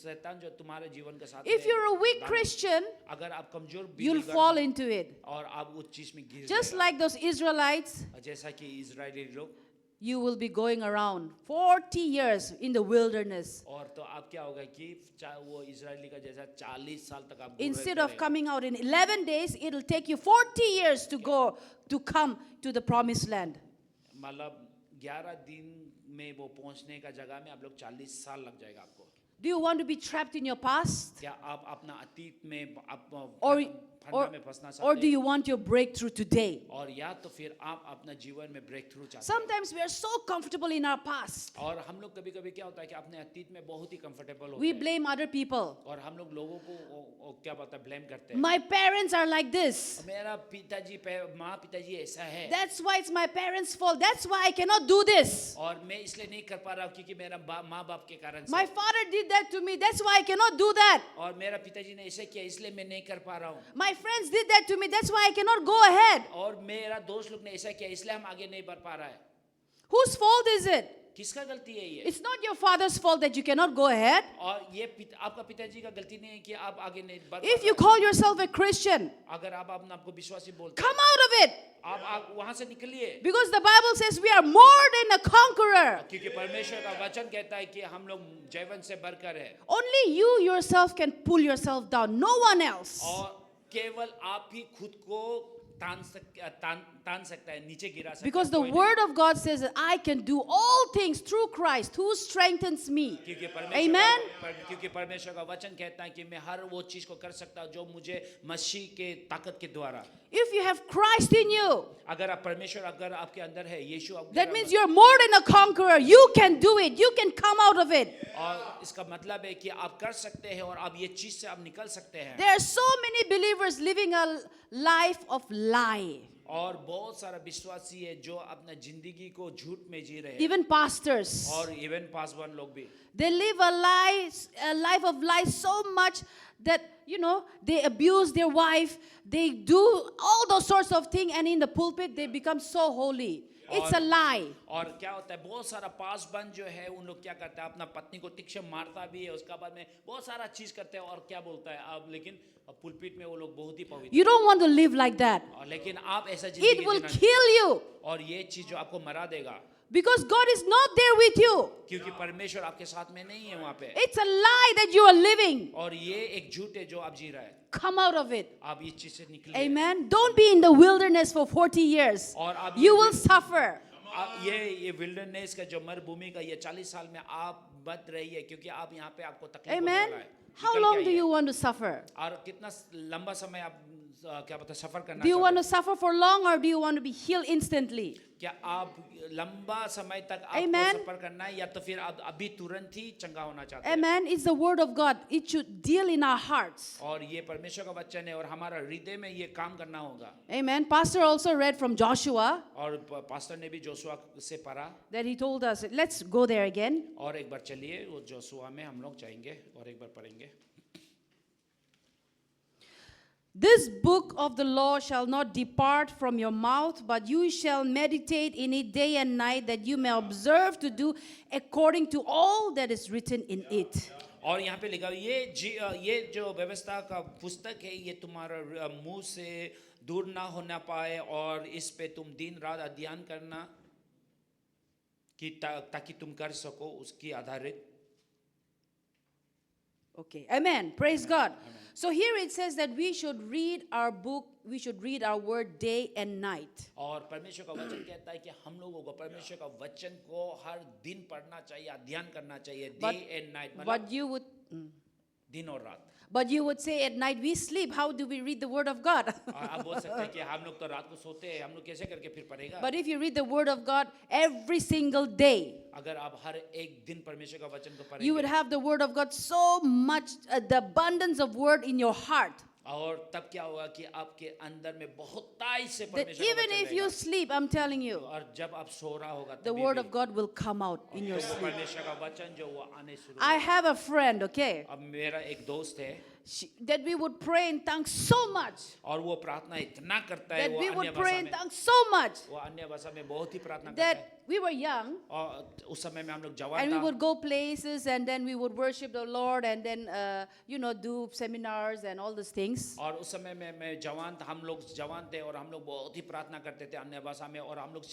शैतान जो तुम्हारे जीवन के साथ If में you're a weak डाला, Christian, अगर आप कमजोर you'll believer fall हो, into it. और आप उस चीज में गिर Just जाएगा. like those Israelites, जैसा कि इजरायली लोग, you will be going around 40 years in the wilderness. और तो आप क्या होगा कि वो इजरायली का जैसा 40 साल तक आप घूम रहे Instead of करेगा. coming out in 11 days, it'll take you 40 years to come to the promised land. मतलब 11 दिन में वो पहुंचने का जगह में आप लोग 40 साल लग जाएगा आपको. Do you want to be trapped in your past? क्या आप अपना अतीत में आप Or- ठंडा में फंसना or चाहते do हैं you want your breakthrough today? और या तो फिर आप अपना जीवन में ब्रेक थ्रू चाहते हैं Sometimes we are so comfortable in our past. और हम लोग कभी कभी क्या होता है कि अपने अतीत में बहुत ही कंफर्टेबल होते We हैं blame other people. और हम लोग लोगों को क्या पता ब्लेम करते हैं My parents are like this. मेरा पिताजी माँ पिताजी ऐसा है That's why it's my parents' fault. That's why I cannot do this. और मैं इसलिए नहीं कर पा रहा हूँ क्योंकि मेरा माँ बाप के कारण से My father did that to me. That's why I cannot do that. और मेरा पिताजी ने ऐसे किया इसलिए मैं नहीं कर पा रहा हूँ My friends did that to me. That's why I cannot go ahead. और मेरा दोस्त लोग ने ऐसा किया इसलिए हम आगे नहीं बढ़ पा रहा है Whose fault is it? किसका गलती है ये It's not your father's fault that you cannot go ahead. और ये आपका पिताजी का गलती नहीं है कि आप आगे नहीं बढ़ If पा you रहे call yourself a Christian, हैं। अगर आप अपने आप को विश्वासी बोलते come हैं out of it. आप वहां से निकलिए Because the Bible says we are more than a conqueror. क्योंकि परमेश्वर का वचन कहता है कि हम लोग जैवन से बढ़कर है Only you yourself can pull yourself down, no one else. और केवल आप ही खुद को तान सकता है नीचे गिरा सकता Because है the कोई नहीं। word of God says that I can do all things through Christ who strengthens me. क्योंकि Amen. क्योंकि परमेश्वर का वचन कहता है कि मैं हर वो चीज को कर सकता हूँ जो मुझे मसीह के ताकत के द्वारा If you have Christ in you, अगर आप परमेश्वर अगर आपके अंदर है यीशु that means you're more than a conqueror. You can do it. You can come out of it. और इसका मतलब है कि आप कर सकते हैं और आप ये चीज से आप निकल सकते हैं There are so many believers living a life of lie. और बहुत सारा विश्वासी है जो अपना जिंदगी को झूठ में जी रहे हैं Even pastors. और इवन पासवान लोग भी They live a life of lies so much that, they abuse their wife. They do all those sorts of things, and in the pulpit, they become so holy. It's a lie. और क्या होता है बहुत सारा पासवान जो है उन लोग क्या करता है अपना पत्नी को तीक्ष्ण मारता भी है उसके बाद में बहुत सारा चीज करते हैं और क्या बोलता है अब लेकिन पुलपिट में वो लोग बहुत ही पवित्र You don't want to live like that. और लेकिन आप ऐसा It जिंदगी will जीना kill you और ये चीज जो आपको मरा देगा because God is not there with you. क्योंकि परमेश्वर आपके साथ में नहीं है वहाँ पे It's a lie that you are living. और ये एक झूठ है जो आप जी रहा है Come out of it. आप इस चीज से निकलिए Amen. Don't be in the wilderness for 40 years. और आप You will suffer. ये विल्डरनेस का जो मरुभूमि का ये 40 साल में आप मत रहिए क्योंकि आप यहाँ पे आपको तकलीफ होने Amen. वाला है How निकल long के do आइए। you want to suffer? और कितना लंबा समय आप क्या पता सफर करना Do you want to चाहते suffer for long or do you want to be healed instantly? हैं? क्या आप लंबा समय तक आपको Amen. सफर करना है या तो फिर आप अभी तुरंत ही चंगा होना चाहते हैं Amen. It's the word of God. It should deal in our hearts. और ये परमेश्वर का वचन है और हमारा हृदय में ये काम करना होगा Amen. Pastor also read from Joshua और पास्टर ने भी जोशुआ से पढ़ा that he told us, let's go there again. और एक बार चलिए वो जोशुआ में हम लोग जाएंगे और एक बार पढ़ेंगे This book of the law shall not depart from your mouth, but you shall meditate in it day and night, that you may observe to do according to all that is written in it. और यहाँ पे लिखा ये जो व्यवस्था का पुस्तक है ये तुम्हारा मुंह से दूर ना होना पाए और इस पे तुम दिन रात अध्ययन करना कि ताकि तुम कर सको उसकी आधारित Okay, amen. Praise God. So here it says that we should read our book, we should read our word day and night. और परमेश्वर का वचन कहता है कि हम लोगों को परमेश्वर का वचन को हर दिन पढ़ना चाहिए अध्ययन करना चाहिए डे एंड नाइट मतलब But you would दिन और रात But you would say at night we sleep. How do we read the word of God? और आप बोल सकते हैं कि हम लोग तो रात को सोते हैं हम लोग कैसे करके फिर पढ़ेगा But if you read the word of God every single day, अगर आप हर एक दिन परमेश्वर का वचन को you would पढ़ेंगे have the word of God so much, the abundance of word in your heart. और तब क्या होगा कि आपके अंदर में बहुत ताई से That परमेश्वर का even वचन if you रहेगा। sleep, I'm telling you, और जब आप सो रहा होगा the तभी word भी of God will come out in your तो वो sleep. परमेश्वर का वचन जो वो आने शुरू I होगा। have a friend, okay, अब मेरा एक दोस्त है that we would pray in tongues so much. और वो प्रार्थना इतना करता है That वो we अन्य would भाषा pray in में tongues so much वो अन्य भाषा में बहुत ही प्रार्थना करता that है we were young और उस समय में हम लोग and जवान we था would go places and then we would worship the Lord and then, do seminars and all these things. और उस समय में मैं जवान था हम लोग जवान थे और हम लोग बहुत ही प्रार्थना करते थे अन्य भाषा में और हम लोग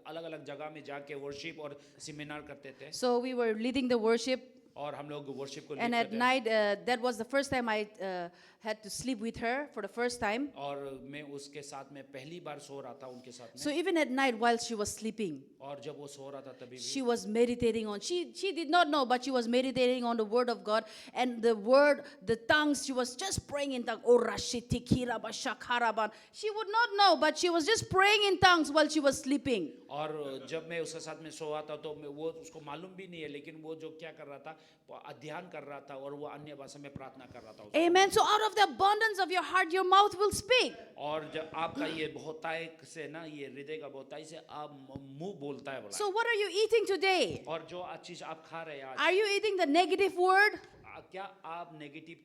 अलग अलग जगह में जाके वर्शिप और सेमिनार करते थे So we were leading the worship और हम लोग वर्शिप को And lead at करते हैं। night, that was the first time I had to sleep with her for the first time. और मैं उसके साथ में पहली बार सो रहा था उनके साथ So में, even at night while she was sleeping, और जब वो सो रहा था तभी she भी was meditating on, she did not know, but she was meditating on the word of God, and the word, the tongues, she was just praying in tongues. Oh, Rashiti Kiraba Shakaraban. She would not know, but she was just praying in tongues while she was sleeping. और जब मैं उसके साथ में सोया था तो वो उसको मालूम भी नहीं है, लेकिन वो जो क्या कर रहा था, वो अध्ययन कर रहा था और वो अन्य भाषा में प्रार्थना कर रहा था उसको। Amen. So out of the abundance of your heart, your mouth will speak. और जब आपका ये बहुतायत से ना, ये हृदय का बहुतायत से आप मुंह बोलता है बोला। So what are you eating today? और जो चीज आप खा रहे हैं आज, Are you eating the negative word? क्या आप नेगेटिव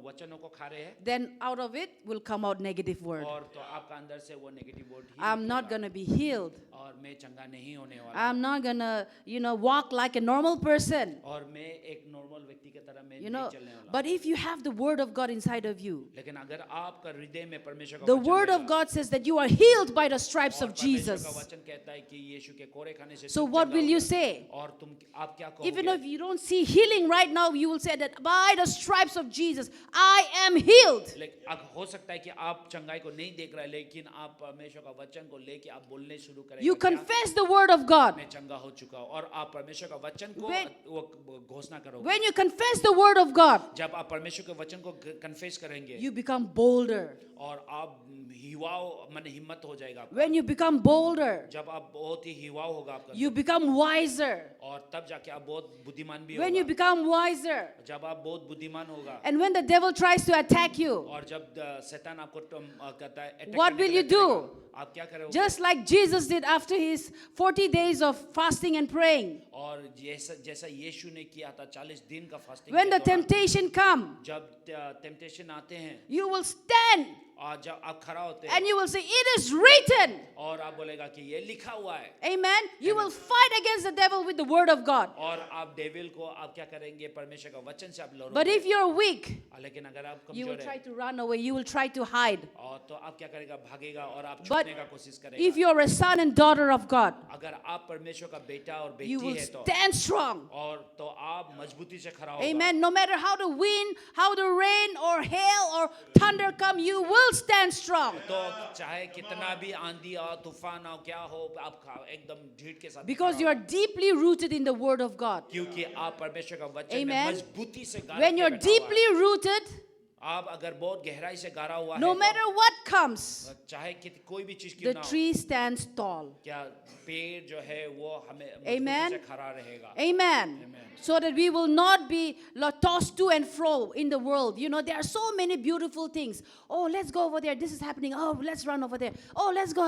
वचनों को खा रहे हैं? Then out of it will come out negative word. और तो आपका अंदर से वो negative word he I'm not निकलेगा। going to be healed. और मैं चंगा नहीं होने वाला, I'm not going to, walk like a normal person. और मैं एक नॉर्मल व्यक्ति की तरह मैं You नहीं know, चलने वाला। but if you have the word of God inside of you, लेकिन अगर आपका हृदय में परमेश्वर का the वचन word of रहेगा, God says that you are healed by the stripes और of परमेश्वर का Jesus. वचन कहता है कि यीशु के कोड़े खाने से So तुम what चंगा will हो you गए। say? और आप क्या Even कहोगे? if you don't see healing right now, you will say that by the stripes of Jesus, I am healed. लेकिन हो सकता है कि आप चंगाई को नहीं देख रहे, लेकिन आप परमेश्वर का वचन को लेके आप बोलने शुरू करेंगे, You क्या? confess the word of God. मैं चंगा हो चुका हूँ, और आप परमेश्वर का वचन को When- वो घोषणा करोगे। When you confess the word of God, जब आप परमेश्वर के वचन को कन्फेस करेंगे, you become bolder. और आप हिवाव मन हिम्मत हो जाएगा आपका। When you become bolder, जब आप बहुत ही हिवाव होगा आपका, you become wiser. और तब जाके आप बहुत बुद्धिमान भी When you होगा। become wiser, जब आप बहुत बुद्धिमान होगा, and when the devil tries to attack you, और जब शैतान आपको कहता है attack What करने will के you लिए do? करेगा, आप क्या करोगे? just like Jesus did after his 40 days of fasting and praying, और जैसा यीशु ने किया था 40 दिन का फास्टिंग when the के दौरान, temptation come, जब टेम्पटेशन आते हैं, you will stand और जब आप खड़ा होते and हैं you will say, it is written. और आप बोलेगा कि ये लिखा हुआ है, Amen. You will fight against the devil with the word of God. और आप डेविल को आप क्या करेंगे? परमेश्वर का वचन से आप लड़ोगे। But if you're weak, लेकिन अगर आप you will कमजोर try है, to run away. You will try to hide. और तो आप क्या करेगा? भागेगा और आप But छुपने का कोशिश if करेगा। you're a son and daughter of God, अगर आप परमेश्वर का बेटा और you बेटी will है तो, stand strong. और तो आप मजबूती से खड़ा होगा। Amen. No matter how the wind, how the rain or hail or thunder come, you will stand strong. तो चाहे कितना भी आंधी आओ, तूफान आओ, क्या हो, आप एकदम ढीठ के साथ Because खड़ा you are होगा। deeply rooted in the word of God. क्योंकि आप परमेश्वर का वचन में Amen. मजबूती से गाड़ When के you're बैठा हुआ है। deeply rooted, आप अगर बहुत गहराई से गाड़ा हुआ no है matter what comes, तो चाहे कोई भी चीज क्यों the ना हो, tree stands tall. क्या पेड़ जो है वो हमें Amen. मजबूती से खड़ा रहेगा। Amen. Amen. So that we will not be tossed to and fro in the world. You know, there are so many beautiful things. Oh, let's go over there. This is happening. Oh, let's run over there. Oh, let's go.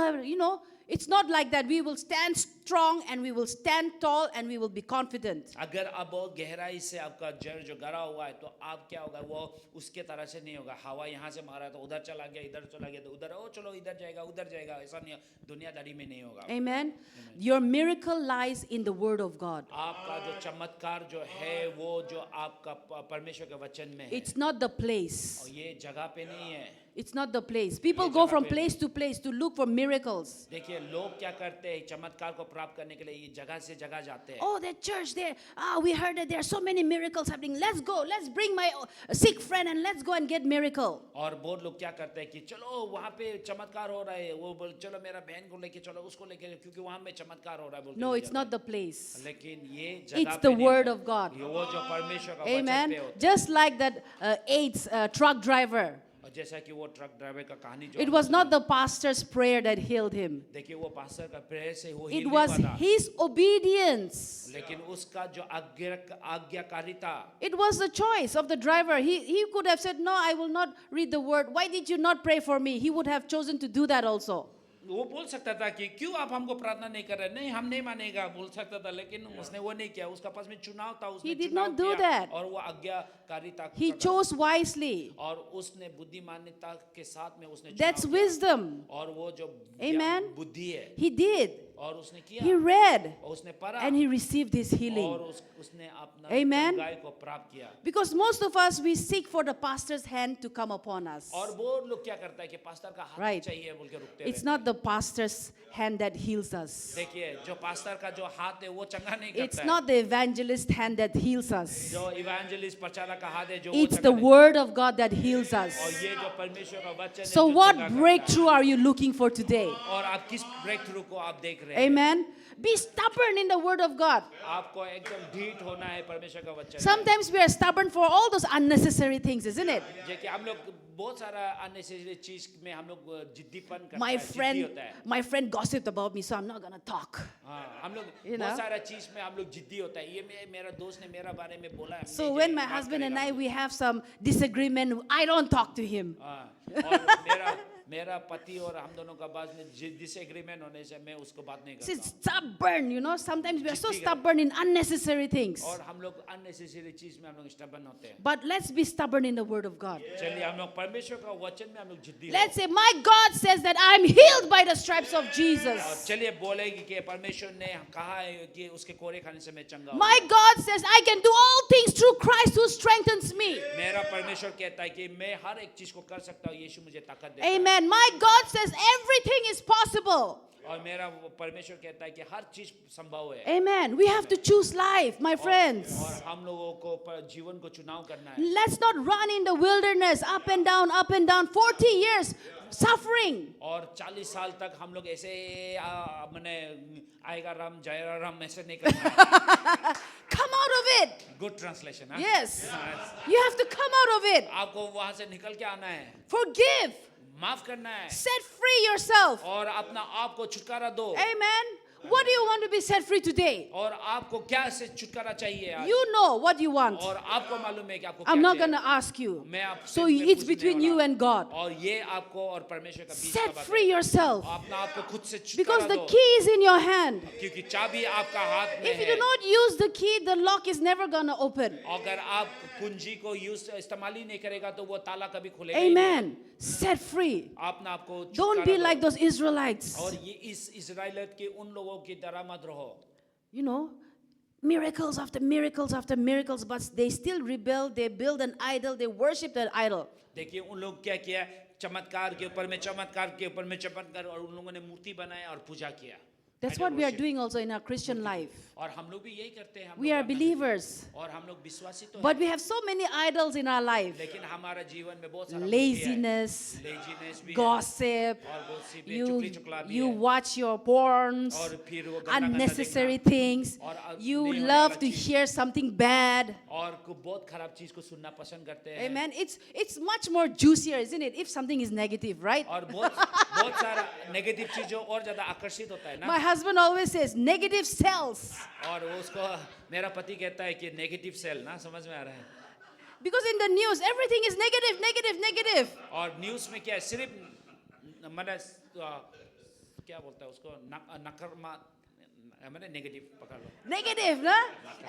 It's not like that. We will stand strong and we will stand tall and we will be confident. अगर आप बहुत गहराई से आपका जड़ जो गड़ा हुआ है तो आप क्या होगा? वो उसके तरह से नहीं होगा। हवा यहाँ से मारा तो उधर चला गया, इधर चला गया तो उधर, ओ चलो इधर जाएगा उधर जाएगा, ऐसा नहीं, दुनियादारी में नहीं होगा। Amen. Your miracle lies in the word of God. आपका जो चमत्कार जो है वो जो आपका परमेश्वर के वचन में है, It's not the place. और ये जगह पे नहीं है। It's not the place. People go from place to place to look for miracles. देखिए लोग क्या करते हैं, चमत्कार को प्राप्त करने के लिए ये जगह से जगह जाते हैं। Oh, that church there. We heard that there are so many miracles happening. Let's go. Let's bring my sick friend and let's go and get miracle. और बहुत लोग क्या करते हैं कि चलो वहाँ पे चमत्कार हो रहा है, वो बोल चलो मेरा बहन को लेके चलो, उसको लेके, क्योंकि वहाँ में चमत्कार हो रहा है बोलते No, हैं it's जगह। not the place. लेकिन ये It's जगह the पे नहीं word होता। of God. ये वो जो परमेश्वर का वचन Amen. पे होता है। Just like that AIDS truck driver. और जैसा कि वो ट्रक ड्राइवर का कहानी जो It was not the pastor's prayer that healed him. देखिए वो पास्टर का प्रेयर से वो It हील was नहीं हुआ था, his obedience. लेकिन उसका जो आज्ञाकारिता, It was the choice of the driver. He could have said, no, I will not read the word. Why did you not pray for me? He would have chosen to do that also. वो बोल सकता था कि क्यों आप हमको प्रार्थना नहीं कर रहे, नहीं हम नहीं मानेगा बोल सकता था, लेकिन उसने वो नहीं किया। उसका पास में चुनाव था, उसने He did चुनाव not do किया that. और वो कारिता He chose wisely. और उसने बुद्धिमानिता के साथ में उसने That's चुनाव किया। wisdom. और वो जो Amen. बुद्धि है He did. और उसने किया He read और उसने पढ़ा and he received his और healing. उसने अपना Amen. चंगाई को प्राप्त किया। Because most of us, we seek for the pastor's hand to come upon us. और वो लोग क्या करता है कि पास्टर का हाथ Right. चाहिए बोल के रुकते It's रहते not the pastor's hand that heals us. हैं। देखिए जो पास्टर का जो हाथ है वो चंगा नहीं It's करता है। not the evangelist hand that heals us. जो इवेंजलिस्ट प्रचारक का हाथ है जो वो It's चंगा the नहीं- word of God that heals और us. ये जो परमेश्वर का वचन है So जो what चंगा करता है। breakthrough are you looking for today? और आप किस ब्रेक थ्रू को आप देख रहे हैं? Amen. Be stubborn in the word of God. आपको एकदम ढीठ होना है परमेश्वर का वचन। Sometimes we are stubborn for all those unnecessary things, isn't it? जो कि हम लोग बहुत सारा अननेसेसरी चीज में हम लोग जिद्दीपन करते My हैं, जिद्दी friend, होता है। my friend gossiped about me, so I'm not gonna talk. हाँ, हम लोग You know? बहुत सारा चीज में हम लोग जिद्दी होता है। ये मेरा दोस्त ने मेरा बारे में बोला है। So मैं when ये my बात husband and करेगा। I we have some disagreement, I don't talk to him. हाँ, और मेरा पति और हम दोनों का बात में डिसएग्रीमेंट होने से मैं उसको बात नहीं See, करता। stubborn, you know. Sometimes we are so जिद्दी stubborn in unnecessary things. और हम लोग अननेसेसरी चीज में हम लोग स्टबर्न होते हैं। But let's be stubborn in the word of God. चलिए हम लोग परमेश्वर का वचन में हम लोग जिद्दी हो। Let's say, my God says that I'm healed by the stripes of और Jesus. चलिए बोलेगी कि परमेश्वर ने कहा है कि उसके कोरे खाने से मैं चंगा हूँ। My God says I can do all things through Christ who strengthens me. मेरा परमेश्वर कहता है कि मैं हर एक चीज को कर सकता हूँ, यीशु मुझे ताकत देता है। Amen. My God says everything is possible. और मेरा वो परमेश्वर कहता है कि हर चीज संभव है। Amen. We have to choose life, my friends. और हम लोगों को जीवन को चुनाव करना है। Let's not run in the wilderness, up and down, 40 years suffering. और 40 साल तक हम लोग ऐसे मैंने आएगा राम जाएगा राम ऐसे नहीं करना। Come out of it. Good translation. Yes. You have to come out of it. आपको वहां से निकल के आना है, Forgive. माफ करना है Set free yourself. और अपना आप को छुटकारा दो। Amen. What do you want to be set free today? और आपको क्या से छुटकारा चाहिए आज? You know what you want. और आपको मालूम है कि आपको I'm क्या not चाहिए? going to ask you. मैं आपसे So मैं it's पूछने between वाला you हूँ। and God. और ये आपको और परमेश्वर का बीच का Set बात free है। yourself. अपना आपको खुद से Because छुटकारा the दो, key is in your hand. क्योंकि चाबी आपका हाथ में If you है। do not use the key, the lock is never going to open. अगर आप कुंजी को इस्तेमाल ही नहीं करेगा तो वो ताला कभी खुलेगा ही नहीं। Amen. Set free. अपना आपको Don't छुटकारा be दो। like those Israelites. और ये इस इजराइलियत के उन लोगों की तरह मत रहो। You know, miracles after miracles after miracles, but they still rebel. They build an idol. They worship an idol. देखिए उन लोग क्या किया, चमत्कार के ऊपर में चमत्कार के ऊपर में चमत्कार, और उन लोगों ने मूर्ति बनाया और पूजा किया। That's Idol what we are worship। doing also in our Christian life. और हम लोग भी यही करते हैं। हम We लोग are अपना भी- believers, और हम लोग विश्वासी तो but हैं, we have so many idols in our life. लेकिन हमारा जीवन में बहुत सारा Laziness, लेजीनेस भी है, gossip, और gossip भी है, you, चुगली चुगला भी you है, watch your porns, और फिर वो गंदा गंदा unnecessary देखना, things. और You नहीं होने love वाला to चीज, hear something bad. और बहुत खराब चीज को सुनना पसंद करते हैं। Amen. It's much more juicier, isn't it? If something is negative, right? और बहुत सारा नेगेटिव चीजों और ज्यादा आकर्षित होता है ना। My husband always says negative sells. और उसको मेरा पति कहता है कि नेगेटिव सेल ना, समझ में आ रहा है। Because in the news, everything is negative, negative, negative. और न्यूज़ में क्या है, सिर्फ मैंने क्या बोलता है उसको, नकारात्मक, मैंने नेगेटिव पकड़ लो। Negative, no?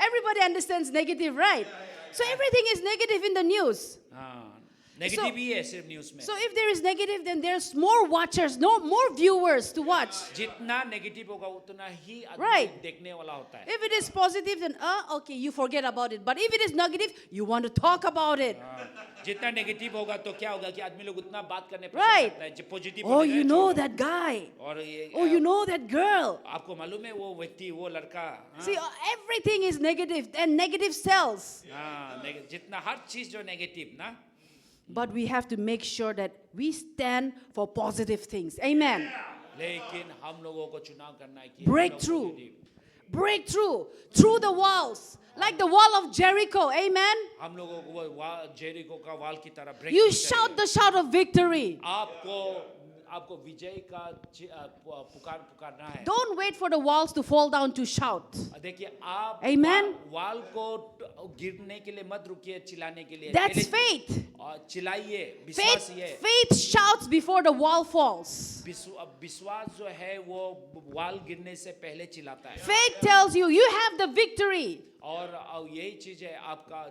Everybody understands negative, right? So everything is negative in the news. हाँ, नेगेटिव ही है सिर्फ न्यूज़ में। So if there is negative, then there's more watchers, no more viewers to watch. जितना नेगेटिव होगा उतना ही आदमी Right. देखने वाला होता है। If it is positive, then okay, you forget about it. But if it is negative, you want to talk about it. हाँ, जितना नेगेटिव होगा तो क्या होगा कि आदमी लोग उतना बात करने पसंद Right. करता है। जब positive Oh, you know that guy. और ये Oh, you know that girl. आपको मालूम है वो व्यक्ति, वो लड़का, हाँ, See, everything is negative, and negative sells. हाँ, जितना हर चीज जो नेगेटिव ना, But we have to make sure that we stand for positive things. Amen. लेकिन हम लोगों को चुनाव करना है कि हम लोग Breakthrough. positive, Breakthrough through the walls, like the wall of Jericho. Amen. हम लोगों को वो जेरिको का वाल की तरह break You shout the shout of victory. आपको विजय का पुकारना है। Don't wait for the walls to fall down to shout. देखिए आप Amen. वाल को गिरने के लिए मत रुकिए, चिल्लाने के लिए। That's पहले faith. चिल्लाइए, Faith, विश्वासिए। faith shouts before the wall falls. विश्वास जो है वो वाल गिरने से पहले चिल्लाता है। Faith tells you you have the victory. और यही चीज है आपका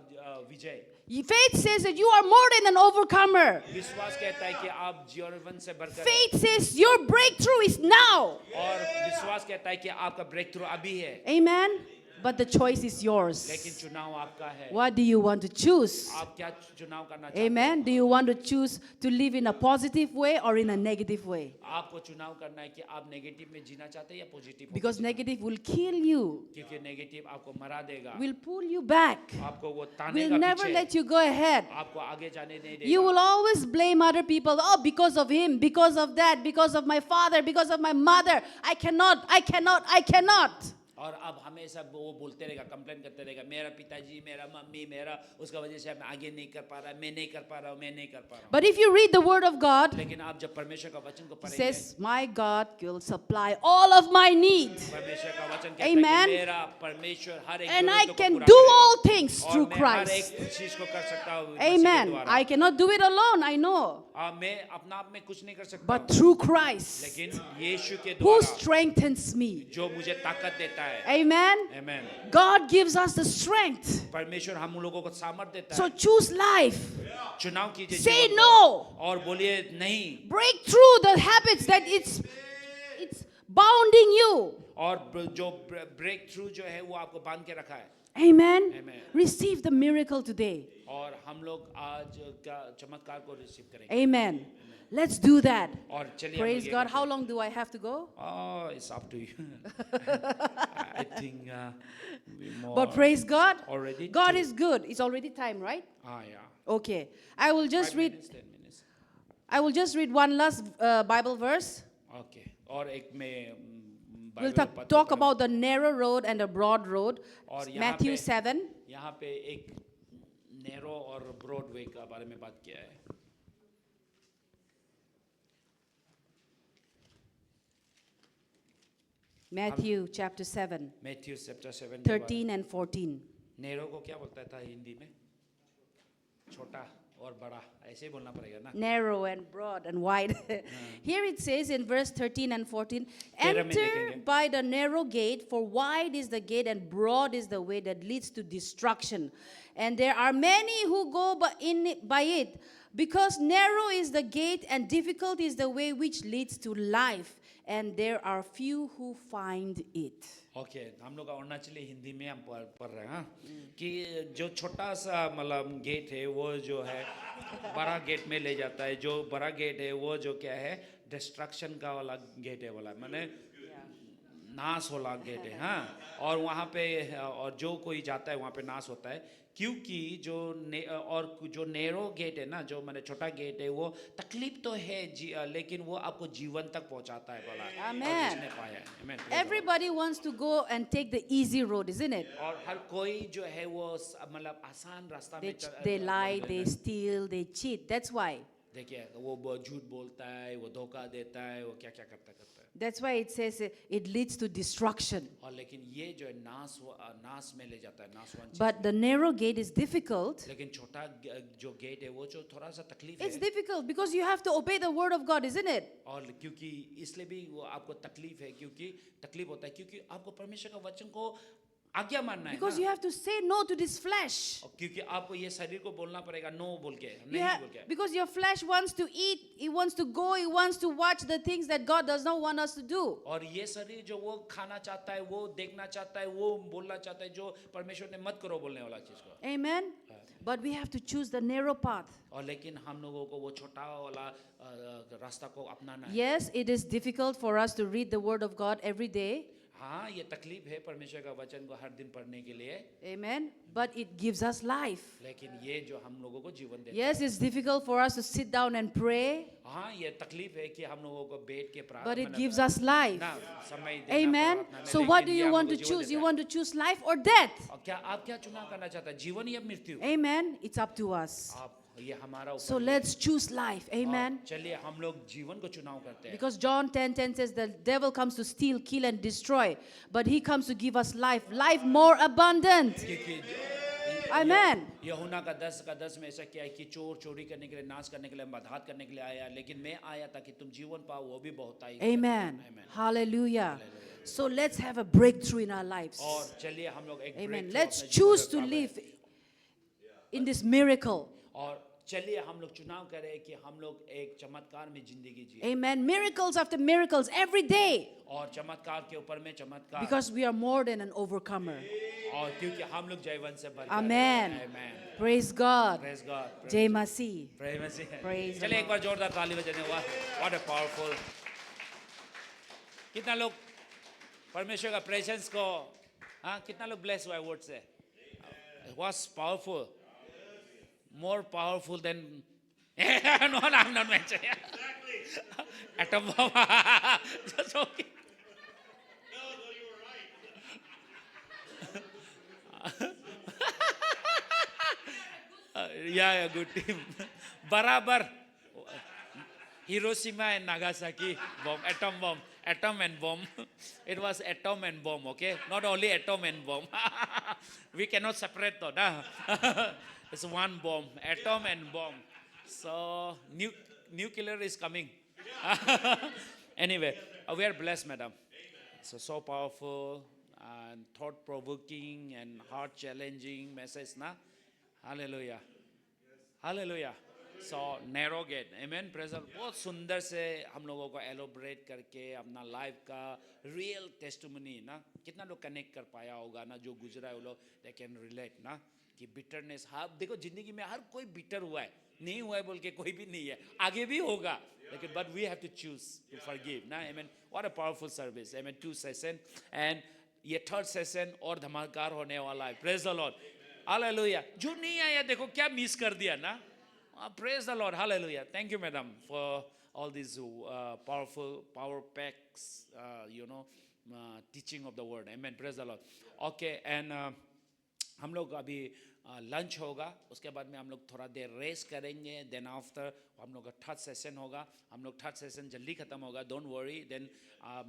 विजय। Faith says that you are more than an overcomer. विश्वास कहता है कि आप जीवन से बढ़कर हैं। Faith says your breakthrough is now. और विश्वास कहता है कि आपका ब्रेक थ्रू अभी है, Amen. But the choice is yours. लेकिन चुनाव आपका है। What do you want to choose? आप क्या चुनाव करना चाहते हैं? Amen. Do you want to choose to live in a positive way or in a negative way? आपको चुनाव करना है कि आप नेगेटिव में जीना चाहते हैं या पॉजिटिव में? Because negative will kill you, क्योंकि नेगेटिव आपको मरा देगा, will pull you back, आपको वो will तानेगा never पीछे, let you go ahead. आपको आगे जाने नहीं You देगा। will always blame other people. Oh, because of him, because of that, because of my father, because of my mother. I cannot, I cannot, I cannot. और अब हमेशा वो बोलते रहेगा, कंप्लेन करते रहेगा, मेरा पिताजी, मेरा मम्मी, मेरा उसका वजह से मैं आगे नहीं कर पा रहा, मैं नहीं कर पा रहा हूँ, मैं नहीं कर पा रहा हूँ। But if you read the word of God, लेकिन आप जब परमेश्वर का वचन को it पढ़ेंगे, says, my God will supply all of my needs. परमेश्वर का वचन कहता है Amen. कि मेरा परमेश्वर हर एक And I जरूरत को can पूरा do करेगा। all things और through मैं हर Christ. एक चीज को कर सकता हूँ मसीह के Amen. द्वारा। I cannot do it alone, I know. मैं अपना आप में कुछ नहीं कर सकता But हूँ, through Christ, लेकिन यीशु के who द्वारा strengthens me. जो मुझे ताकत देता है। Amen. Amen. God gives us the strength. परमेश्वर हम लोगों को सामर्थ देता So है। choose life. चुनाव कीजिए Say जीवन को। no. और बोलिए नहीं। Break through the habits that it's bounding you. और जो ब्रेक थ्रू जो है वो आपको बांध के रखा है। Amen. Amen. Receive the miracle today. और हम लोग आज का चमत्कार को रिसीव करेंगे। Amen. Let's do that. और चलिए हम Praise लोग ये God. करते How हैं। long do I have to go? Oh, it's up to you. I think we more But praise God. already God two. is good. It's already time, right? Yeah. Okay. I will just 5 read. minutes, 10 minutes. I will just read one last Bible verse. Okay. और एक में We'll Bible पढ़ talk पढ़- about the narrow road and the broad road. और यहाँ Matthew पे- 7. यहाँ पे एक नैरो और ब्रॉड वे का बारे में बात किया है। Matthew chapter 7, Matthew chapter 7 13 and 14. Narrow को क्या बोलता था हिंदी में? छोटा और बड़ा, ऐसे ही बोलना पड़ेगा ना? Narrow and broad and wide. Here it says in verse 13 and 14, 13 में enter देखेंगे। by the narrow gate, for wide is the gate and broad is the way that leads to destruction. And there are many who go by it, because narrow is the gate and difficult is the way which leads to life, and there are few who find it. Okay हम लोग अरुणाचली हिंदी में हम पढ़ रहे हैं हाँ? कि जो छोटा सा मतलब गेट है वो जो है बड़ा गेट में ले जाता है, जो बड़ा गेट है वो जो क्या है डिस्ट्रक्शन का वाला गेट है वाला माने नाश वाला गेट है हाँ। और वहाँ पे और जो कोई जाता है वहाँ पे नाश होता है, क्योंकि जो नैरो गेट है ना, जो मैंने छोटा गेट है वो तकलीफ तो है लेकिन वो आपको जीवन तक पहुँचाता है बोला। Amen. और जिसने पाया है। Amen. Everybody wants to go and take the easy road, isn't it? और हर कोई जो है वो मतलब आसान रास्ता में They lie, they steal, they cheat. That's why. देखिए वो झूठ बोलता है, वो धोखा देता है, वो क्या क्या करता है। That's why it says it leads to destruction. और लेकिन ये जो है नाश में ले जाता है, नाशवान चीज। But the narrow gate is difficult. लेकिन छोटा जो गेट है वो जो थोड़ा सा तकलीफ It's है। difficult because you have to obey the word of God, isn't it? और क्योंकि इसलिए भी वो आपको तकलीफ है, क्योंकि तकलीफ होता है क्योंकि आपको परमेश्वर का वचन को आज्ञा मानना है Because ना। you have to say no to this flesh. और क्योंकि आपको ये शरीर को बोलना पड़ेगा नो बोल के, You नहीं have, बोल के। because your flesh wants to eat, it wants to go, it wants to watch the things that God does not want us to do. और ये शरीर जो वो खाना चाहता है, वो देखना चाहता है, वो बोलना चाहता है जो परमेश्वर ने मत करो बोलने वाला चीज को। Amen. But we have to choose the narrow path. और लेकिन हम लोगों को वो छोटा वाला रास्ता को अपनाना है। Yes, it is difficult for us to read the word of God every day. हाँ ये तकलीफ है परमेश्वर का वचन को हर दिन पढ़ने के लिए, Amen. But it gives us life. लेकिन ये जो हम लोगों को जीवन देता है। Yes, it's difficult for us to sit down and pray, हाँ ये तकलीफ है कि हम लोगों को बैठ के but it प्रार्थना gives us life. ना समय देना Amen. प्रार्थना में, So what do लेकिन ये you हम want to लोगों को जीवन choose? You देता है। want to choose life or death? और क्या आप क्या चुनाव करना चाहता है, जीवन या मृत्यु? Amen. It's up to us. आप ये हमारा ऊपर So है। let's choose life. Amen. और चलिए हम लोग जीवन को चुनाव करते हैं। Because John 10:10 says the devil comes to steal, kill, and destroy, but he comes to give us life, life more abundant. क्योंकि Amen. यूहन्ना का 10 में ऐसा किया है कि चोर चोरी करने के लिए, नाश करने के लिए, बधात करने के लिए आया, लेकिन मैं आया ताकि तुम जीवन पाओ, वो भी बहुत आई। Amen. Amen. Hallelujah. So let's have a breakthrough in our lives. और चलिए हम लोग एक Amen. breakthrough Let's अपने जीवन choose में to पावे। live in this miracle. और चलिए हम लोग चुनाव करें कि हम लोग एक चमत्कार में जिंदगी जिए Amen. Miracles after miracles every day. और चमत्कार के ऊपर में चमत्कार Because we are more than an overcomer. और क्योंकि हम लोग जयवंत से भर Amen. Amen. Praise God. Praise God. Jai Masih. Praise Praise the चलिए एक Lord. बार जोरदार ताली बजाने what a powerful कितना लोग परमेश्वर का प्रेजेंस को हाँ कितना लोग ब्लेस हुआ वर्ड से it was powerful more powerful than no I'm not mentioning atom bomb just okay yeah good team barabar Hiroshima and Nagasaki bomb, atom and bomb. It was atom and bomb, okay? Not only atom and bomb. We cannot separate that. Nah? It's one bomb, atom and bomb. So nuclear is coming. Anyway, we are blessed, madam. So powerful and thought-provoking and heart-challenging message, na? Hallelujah. Hallelujah. So narrow gate, amen. Praise the Lord. बहुत सुंदर से हम लोगों को elaborate करके अपना life का real testimony ना कितना लोग कनेक्ट कर पाया होगा ना जो गुजरा है वो लोग दे कैन रिलेट ना कि बिटरनेस हाँ देखो जिंदगी में हर कोई बिटर हुआ है नहीं हुआ है बोल के कोई भी नहीं है आगे भी होगा लेकिन but we have to choose to forgive ना amen. What a powerful service, amen. 2 session and ये third session और धमाकेदार होने वाला है. Praise the Lord. Hallelujah. जो नहीं आया देखो क्या मिस कर दिया ना. Praise the Lord. Hallelujah. Thank you, madam, for all these powerful, power packs, teaching of the word. Amen. Praise the Lord. Okay, and हम लोग अभी लंच होगा उसके बाद में हम लोग थोड़ा देर रेस्ट करेंगे देन आफ्टर हम लोग का थर्ड सेशन होगा हम लोग थर्ड सेशन जल्दी खत्म होगा डोंट वरी देन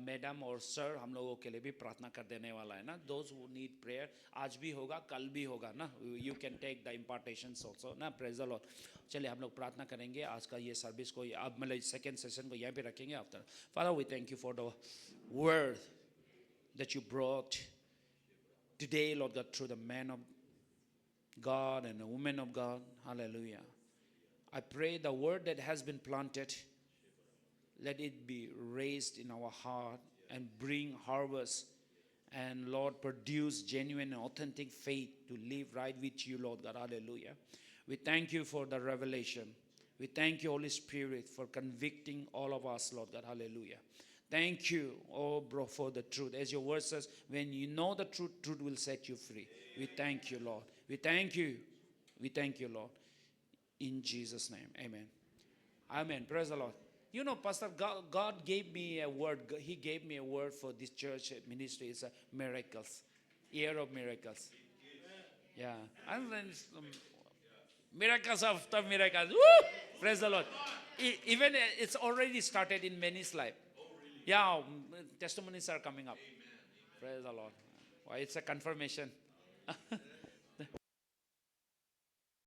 मैडम और सर हम लोगों के लिए भी प्रार्थना कर देने वाला है ना दोज हु नीड प्रेयर आज भी होगा कल भी होगा ना you can take the impartations also ना प्रेज द लॉर्ड चलिए हम लोग प्रार्थना करेंगे आज का ये सर्विस को अब मतलब सेकेंड सेशन को यहाँ पे रखेंगे after father we thank you for the word that you brought today Lord God through the man of God and a woman of God. Hallelujah. I pray the word that has been planted, let it be raised in our heart and bring harvest. And Lord, produce genuine and authentic faith to live right with you, Lord God. Hallelujah. We thank you for the revelation. We thank you, Holy Spirit, for convicting all of us, Lord God. Hallelujah. Thank you, oh bro, for the truth. As your word says, when you know the truth, truth will set you free. We thank you, Lord. We thank you. We thank you, Lord. In Jesus' name. Amen. Amen. Praise the Lord. You know, Pastor, God gave me a word. He gave me a word for this church ministry. It's a miracles. Year of miracles. Yeah. And then miracles after miracles. Woo! Praise the Lord. Even it's already started in many's life. Yeah, testimonies are coming up. Praise the Lord. Well, it's a confirmation.